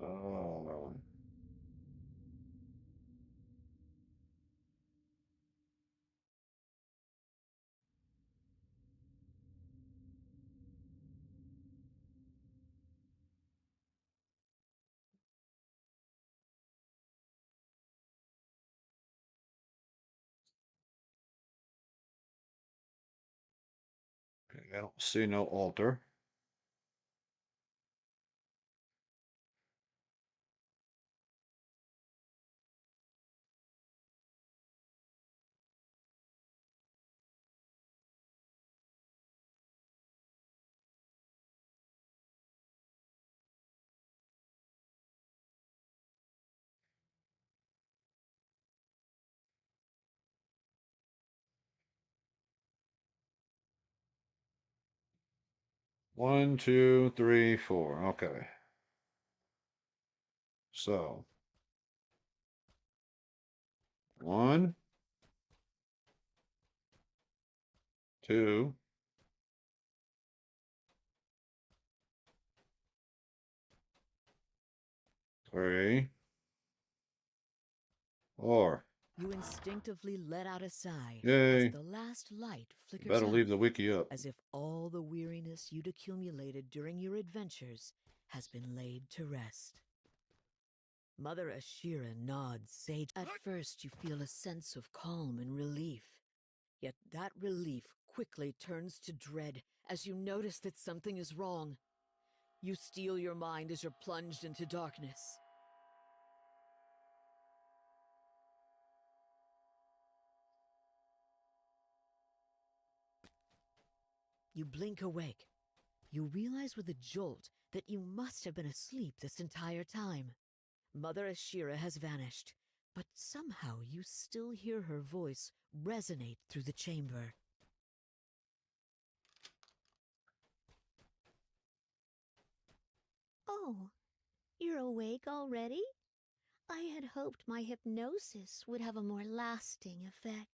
Oh. Okay, I don't see no altar. One, two, three, four. Okay. So, one, two, three, four. You instinctively let out a sigh Yay. as the last light flickers Better out, leave the wiki up. as if all the weariness you'd accumulated during your adventures has been laid to rest. Mother Ashira nods sage. At first, you feel a sense of calm and relief. Yet that relief quickly turns to dread as you notice that something is wrong. You steel your mind as you're plunged into darkness. You blink awake. You realize with a jolt that you must have been asleep this entire time. Mother Ashira has vanished, but somehow you still hear her voice resonate through the chamber. Oh, you're awake already? I had hoped my hypnosis would have a more lasting effect.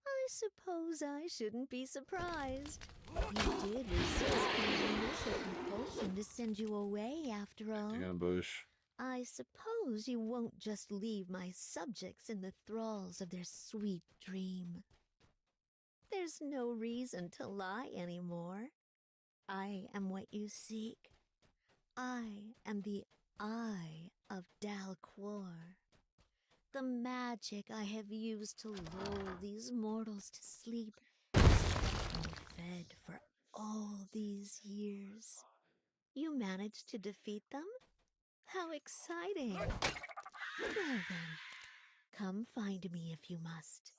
I suppose I shouldn't be surprised. You did resist my initial compulsion to send you away, after all. Ambush. I suppose you won't just leave my subjects in the thralls of their sweet dream. There's no reason to lie anymore. I am what you seek. I am the Eye of Dalquor. The magic I have used to lull these mortals to sleep has kept me fed for all these years. You managed to defeat them? How exciting! Well then, come find me if you must.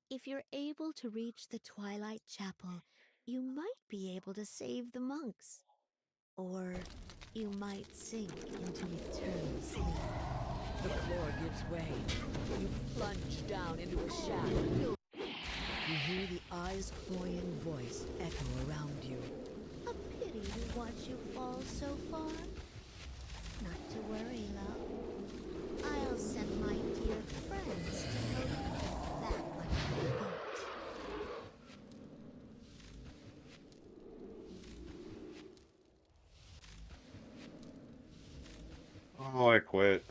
If you're able to reach the Twilight Chapel, you might be able to save the monks. Or you might sink into eternal sleep. The floor gives way. You plunge down into a shaft filled. You hear the eyes-cloying voice echo around you. A pity to watch you fall so far. Not to worry, love. I'll send my dear friends to help you get back on your feet. Oh, I quit.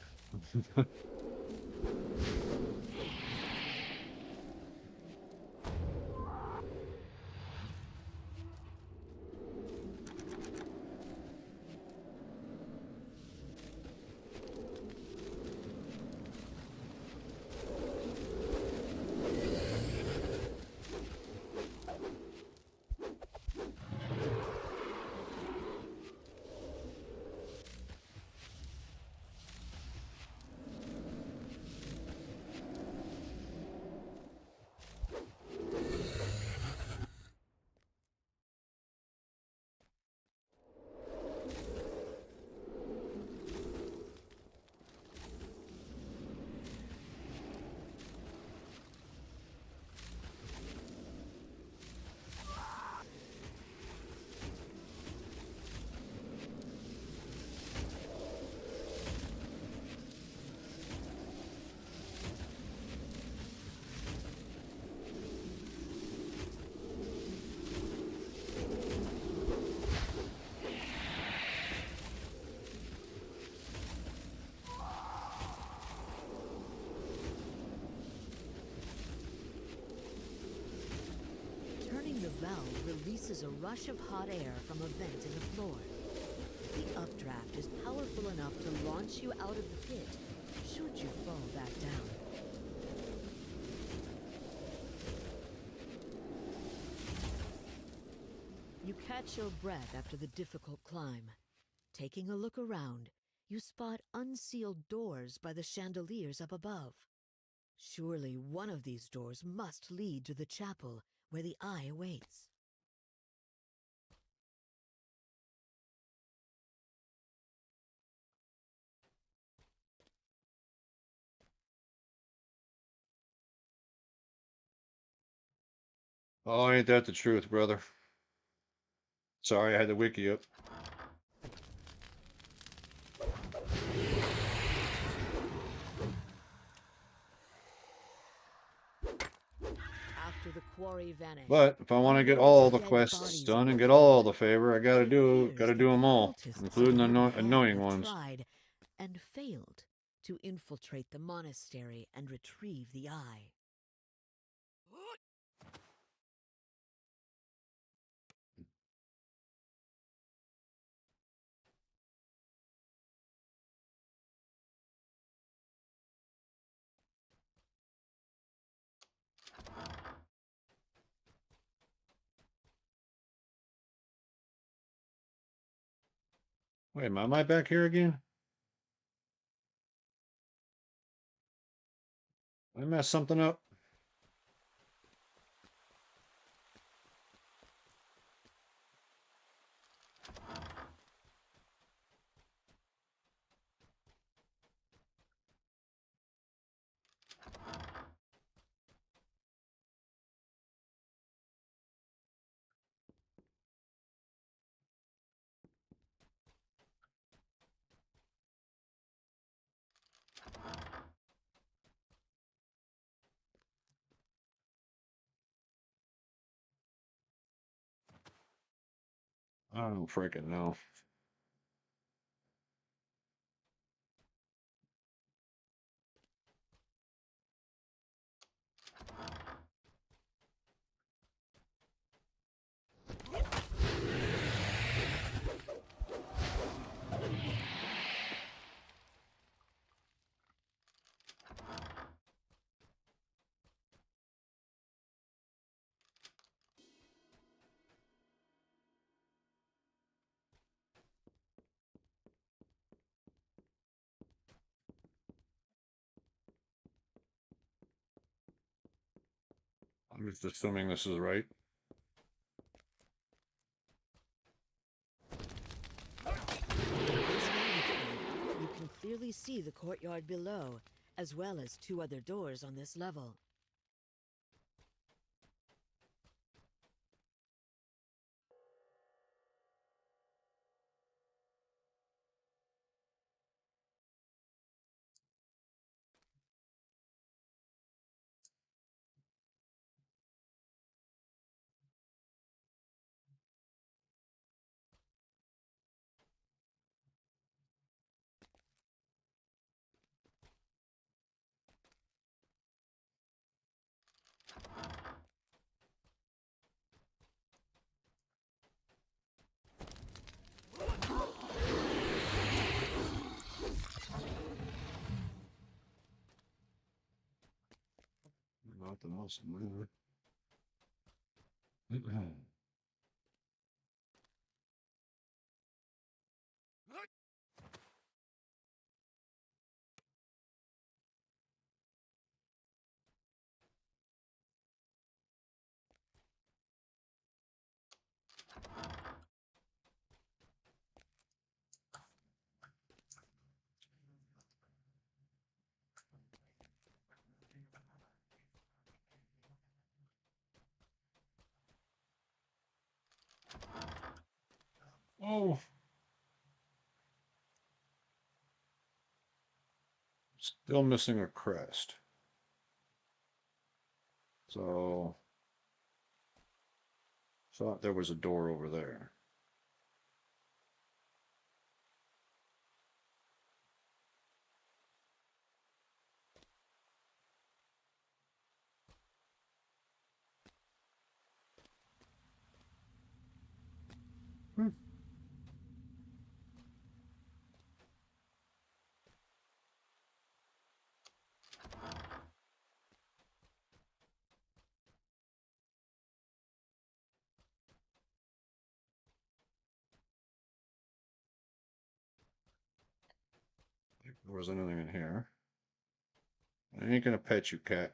The valve releases a rush of hot air from a vent in the floor. The updraft is powerful enough to launch you out of the pit, should you fall back down. You catch your breath after the difficult climb. Taking a look around, you spot unsealed doors by the chandeliers up above. Surely one of these doors must lead to the chapel, where the Eye awaits. Oh, ain't that the truth, brother? Sorry, I had the wiki up. After the quarry vanished, But if I want to get all the quests done and get all the favor, I gotta do them all, including the annoying ones. tried and failed to infiltrate the monastery and retrieve the eye. Wait, am I back here again? I messed something up. I don't freaking know. I'm just assuming this is right. You can clearly see the courtyard below, as well as 2 other doors on this level. Nothing else in there. Oh, still missing a crest. So, thought there was a door over there. Hmm. There wasn't anything in here. I ain't gonna pet you, cat.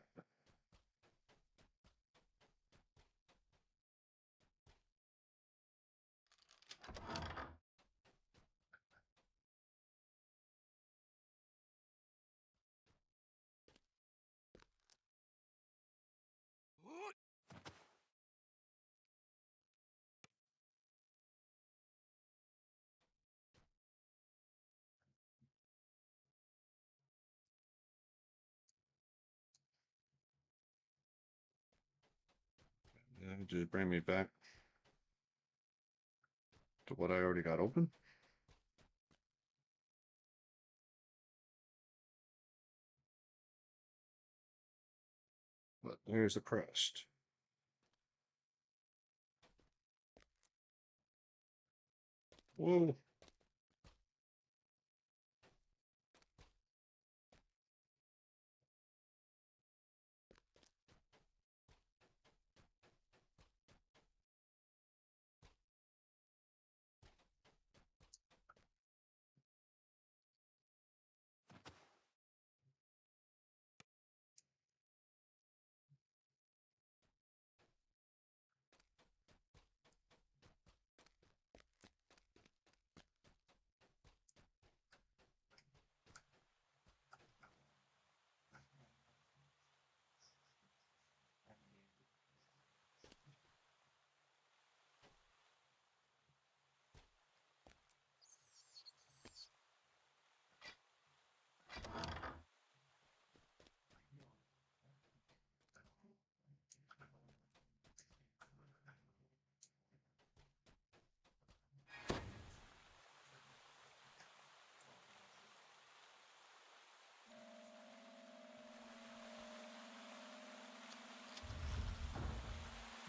Yeah, just bring me back to what I already got open. But there's the crest. Whoa.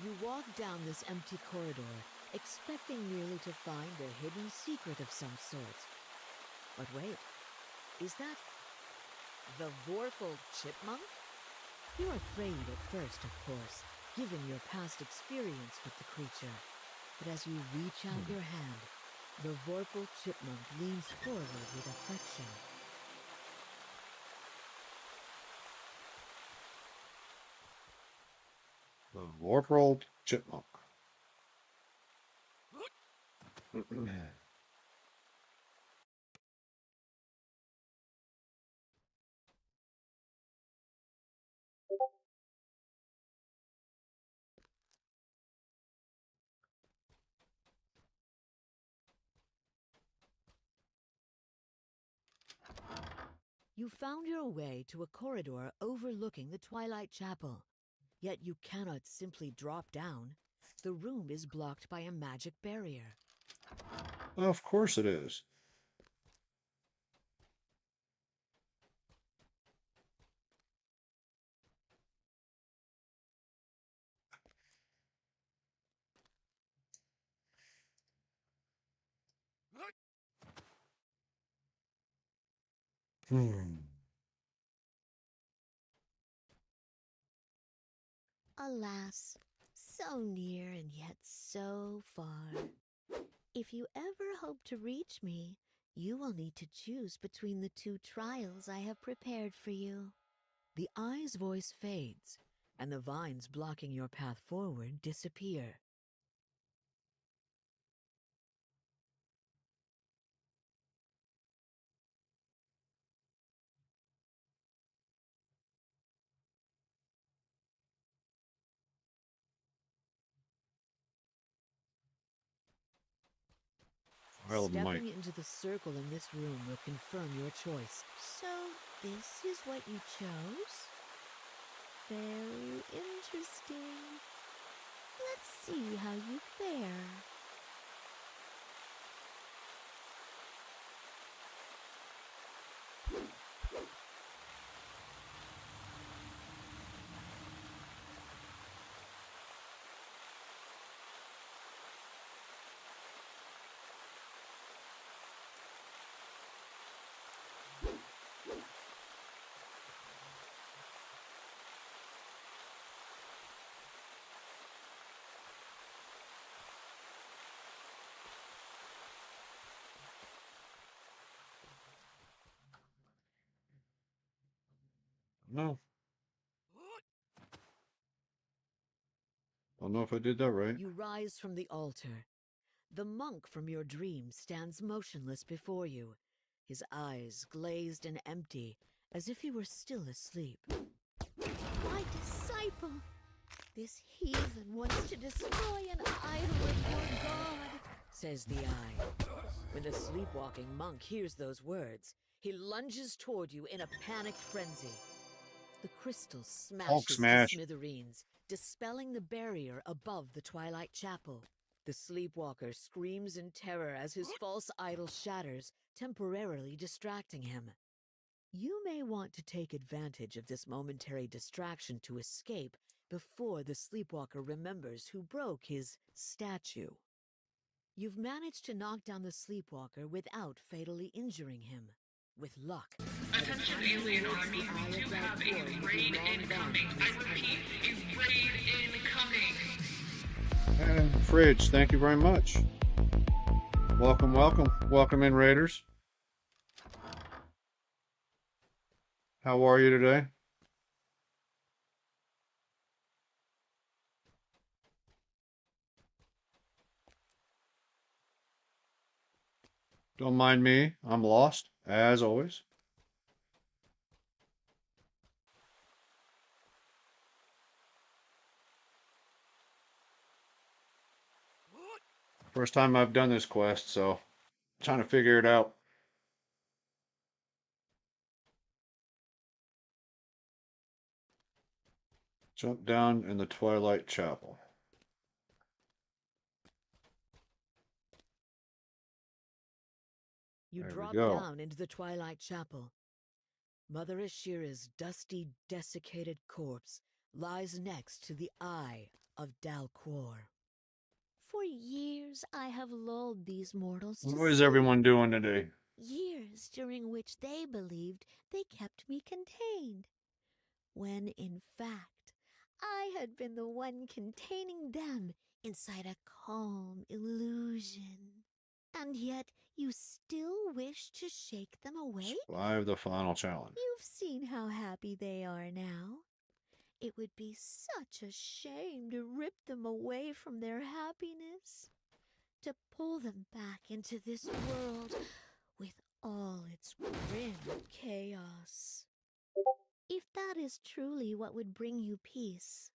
You walk down this empty corridor, expecting merely to find a hidden secret of some sort. But wait, is that the Vorpal chipmunk? You're afraid at first, of course, given your past experience with the creature. But as you reach out your hand, the Vorpal chipmunk leans forward with affection. The Vorpal chipmunk. You found your way to a corridor overlooking the Twilight Chapel. Yet you cannot simply drop down. The room is blocked by a magic barrier. Of course it is. Alas, so near and yet so far. If you ever hope to reach me, you will need to choose between the two trials I have prepared for you. The eye's voice fades, and the vines blocking your path forward disappear. Wild might. Stepping into the circle in this room will confirm your choice. So, this is what you chose? Very interesting. Let's see how you fare. No. I don't know if I did that right. You rise from the altar. The monk from your dream stands motionless before you, his eyes glazed and empty, as if he were still asleep. My disciple! This heathen wants to destroy an idol of your god, says the eye. When the sleepwalking monk hears those words, he lunges toward you in a panicked frenzy. The crystal smashes to smash. smithereens, dispelling the barrier above the Twilight Chapel. The sleepwalker screams in terror as his false idol shatters, temporarily distracting him. You may want to take advantage of this momentary distraction to escape before the sleepwalker remembers who broke his statue. You've managed to knock down the sleepwalker without fatally injuring him. With luck. Attention alien army, we do have a raid incoming. I repeat, a raid incoming. And Fridge, thank you very much. Welcome, welcome. Welcome in, Raiders. How are you today? Don't mind me. I'm lost, as always. First time I've done this quest, so trying to figure it out. Jump down in the Twilight Chapel. You There we drop go. down into the Twilight Chapel. Mother Ashira's dusty, desiccated corpse lies next to the Eye of Dalquor. For years I have lulled these mortals to What is sleep. everyone doing today? Years during which they believed they kept me contained, when in fact I had been the one containing them inside a calm illusion. And yet you still wish to shake them awake? Survive the final challenge. You've seen how happy they are now. It would be such a shame to rip them away from their happiness, to pull them back into this world with all its grim chaos. If that is truly what would bring you peace,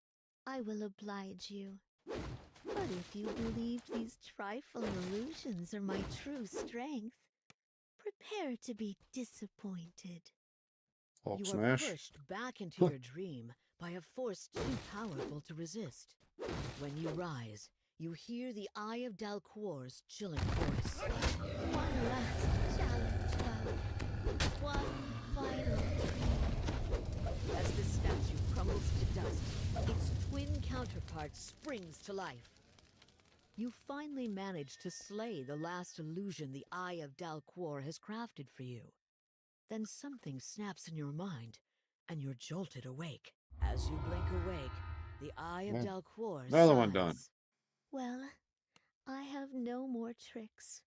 I will oblige you. But if you believe these trifling illusions are my true strength, prepare to be disappointed. Hulk You smash. are pushed back into your dream by a force too powerful to resist. When you rise, you hear the Eye of Dalquor's chilling voice. One last challenge, love. One final dream. As the statue crumbles to dust, its twin counterpart springs to life. You finally manage to slay the last illusion the Eye of Dalquor has crafted for you. Then something snaps in your mind, and you're jolted awake. As you blink awake, the Eye of Dalquor Another one done. sighs. Well, I have no more tricks.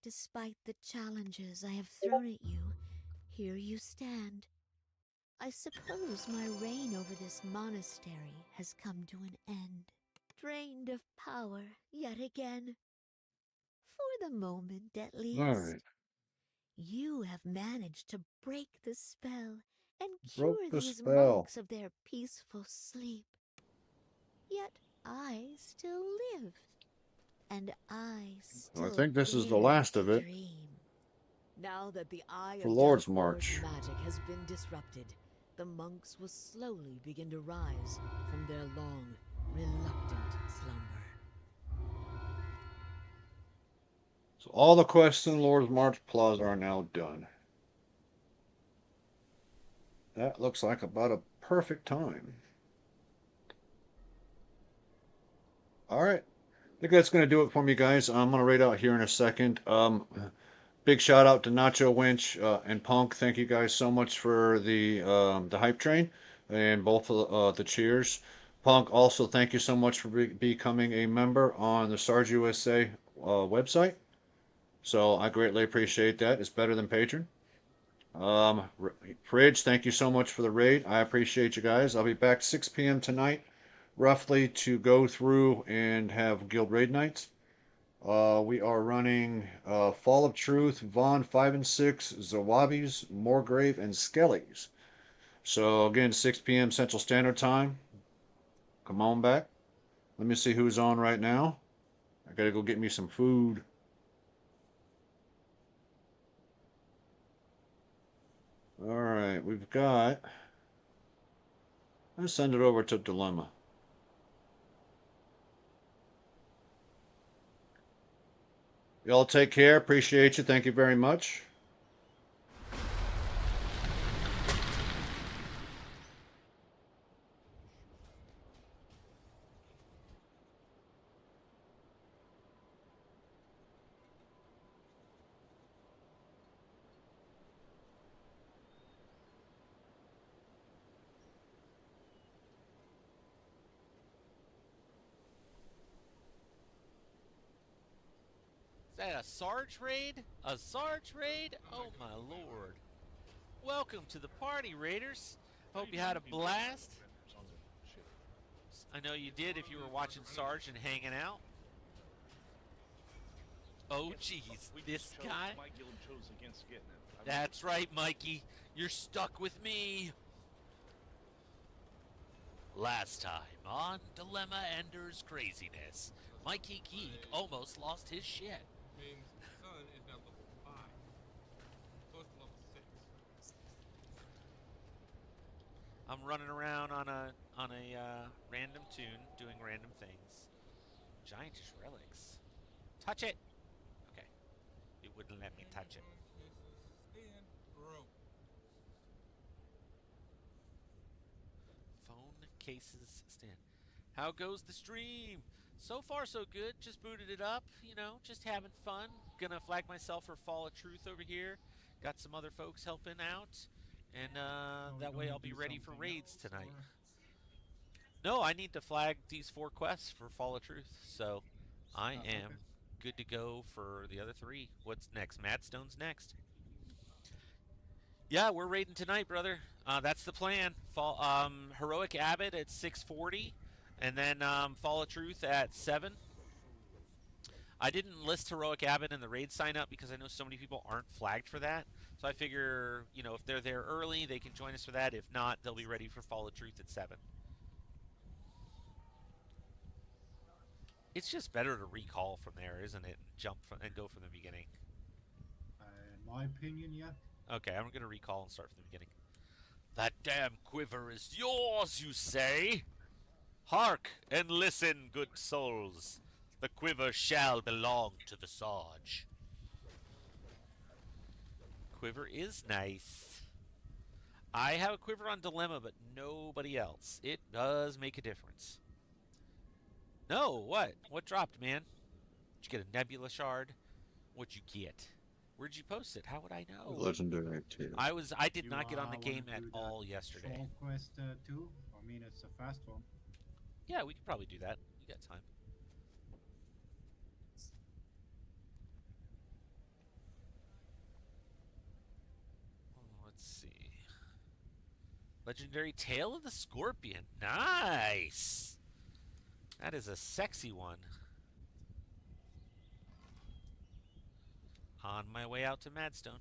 Despite the challenges I have thrown at you, here you stand. I suppose my reign over this monastery has come to an end. Drained of power yet again. For the moment, at least. All right. You have managed to break the spell and Broke cure the these spell. monks of their peaceful sleep. Yet I still live, and I still think this is the dare last to of it. dream. Now that the Eye For of Lord's Dalquor's March. magic has been disrupted, the monks will slowly begin to rise from their long, reluctant slumber. So all the quests in Lord's March Plaza are now done. That looks like about a perfect time. All right. I think that's going to do it for me, guys. I'm going to raid out here in a second. Big shout out to Nacho Winch and Punk. Thank you guys so much for the hype train and both of the cheers. Punk, also thank you so much for becoming a member on the Sarge USA website. So I greatly appreciate that. It's better than Patreon. Fridge, thank you so much for the raid. I appreciate you guys. I'll be back 6 p.m. tonight, roughly, to go through and have guild raid nights. We are running Fall of Truth, Vaughn 5 and 6, Zawabis, Moorgrave, and Skellies. So again, 6 p.m. Central Standard Time. Come on back. Let me see who's on right now. I gotta go get me some food. Alright, we've got... Let's send it over to Dilemma. Y'all take care. Appreciate you. Thank you very much. Is that a Sarge raid? A Sarge raid? Oh my lord. Welcome to the party, Raiders. Hope you had a blast. I know you did if you were watching Sarge and hanging out. Oh jeez, this guy? My guild chose against getting it. That's right, Mikey. You're stuck with me. Last time on Dilemma Ender's Craziness, Mikey Geek almost lost his shit. Means sun is now level 5. Close to level 6. I'm running around on a random tune, doing random things. Giantish relics. Touch it. Okay. It wouldn't let me touch it. Phone cases stand. How goes the stream? So far so good. Just booted it up, you know, just having fun. Gonna flag myself for Fall of Truth over here. Got some other folks helping out. And that way I'll be ready for raids tonight. No, I need to flag these 4 quests for Fall of Truth. So I am good to go for the other 3. What's next? Madstone's next. Yeah, we're raiding tonight, brother. That's the plan. Heroic Abbot at 6:40, and then Fall of Truth at 7. I didn't list Heroic Abbot in the raid sign up because I know so many people aren't flagged for that. So I figure, you know, if they're there early, they can join us for that. If not, they'll be ready for Fall of Truth at 7. It's just better to recall from there, isn't it? Jump from and go from the beginning. In my opinion, yeah. Okay, I'm going to recall and start from the beginning. That damn quiver is yours, you say? Hark and listen, good souls. The quiver shall belong to the Sarge. Quiver is nice. I have a quiver on Dilemma, but nobody else. It does make a difference. No, what? What dropped, man? Did you get a Nebula shard? What'd you get? Where'd you post it? How would I know? Legendary too. I did not get on the game at all yesterday. Troll quest 2? I mean, it's a fast one. Yeah, we could probably do that. We got time. Let's see. Legendary Tail of the Scorpion. Nice! That is a sexy one. On my way out to Madstone.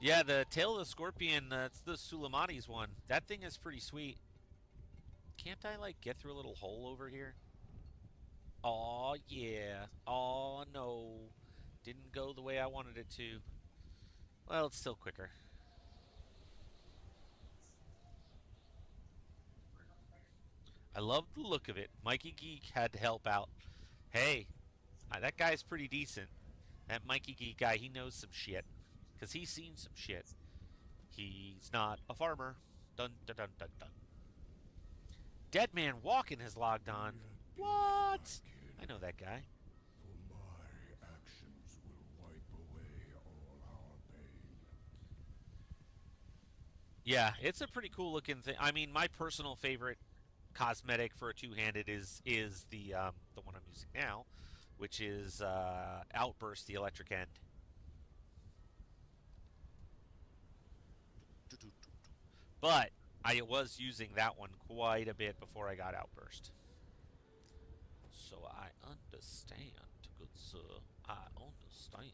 Yeah, the Tail of the Scorpion, it's the Sulamati's one. That thing is pretty sweet. Can't I, like, get through a little hole over here? Aw, yeah. Aw, no. Didn't go the way I wanted it to. Well, it's still quicker. I love the look of it. Mikey Geek had to help out. Hey, that guy's pretty decent. That Mikey Geek guy, he knows some shit. Because he's seen some shit. He's not a farmer. Dun dun dun dun dun. Dead Man Walking has logged on. What? I know that guy. For my actions will wipe away all our pain. Yeah, it's a pretty cool looking thing. I mean, my personal favorite cosmetic for a two-handed is the one I'm using now, which is Outburst, the electric end. But I was using that one quite a bit before I got Outburst. So I understand, good sir. I understand.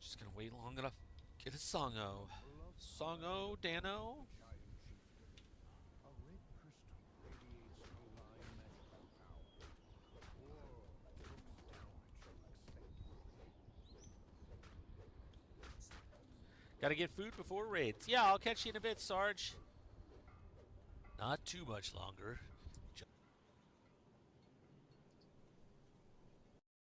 Just gonna wait long enough. Get a Songo. Songo, Dano. Gotta get food before raids. Yeah, I'll catch you in a bit, Sarge. Not too much longer.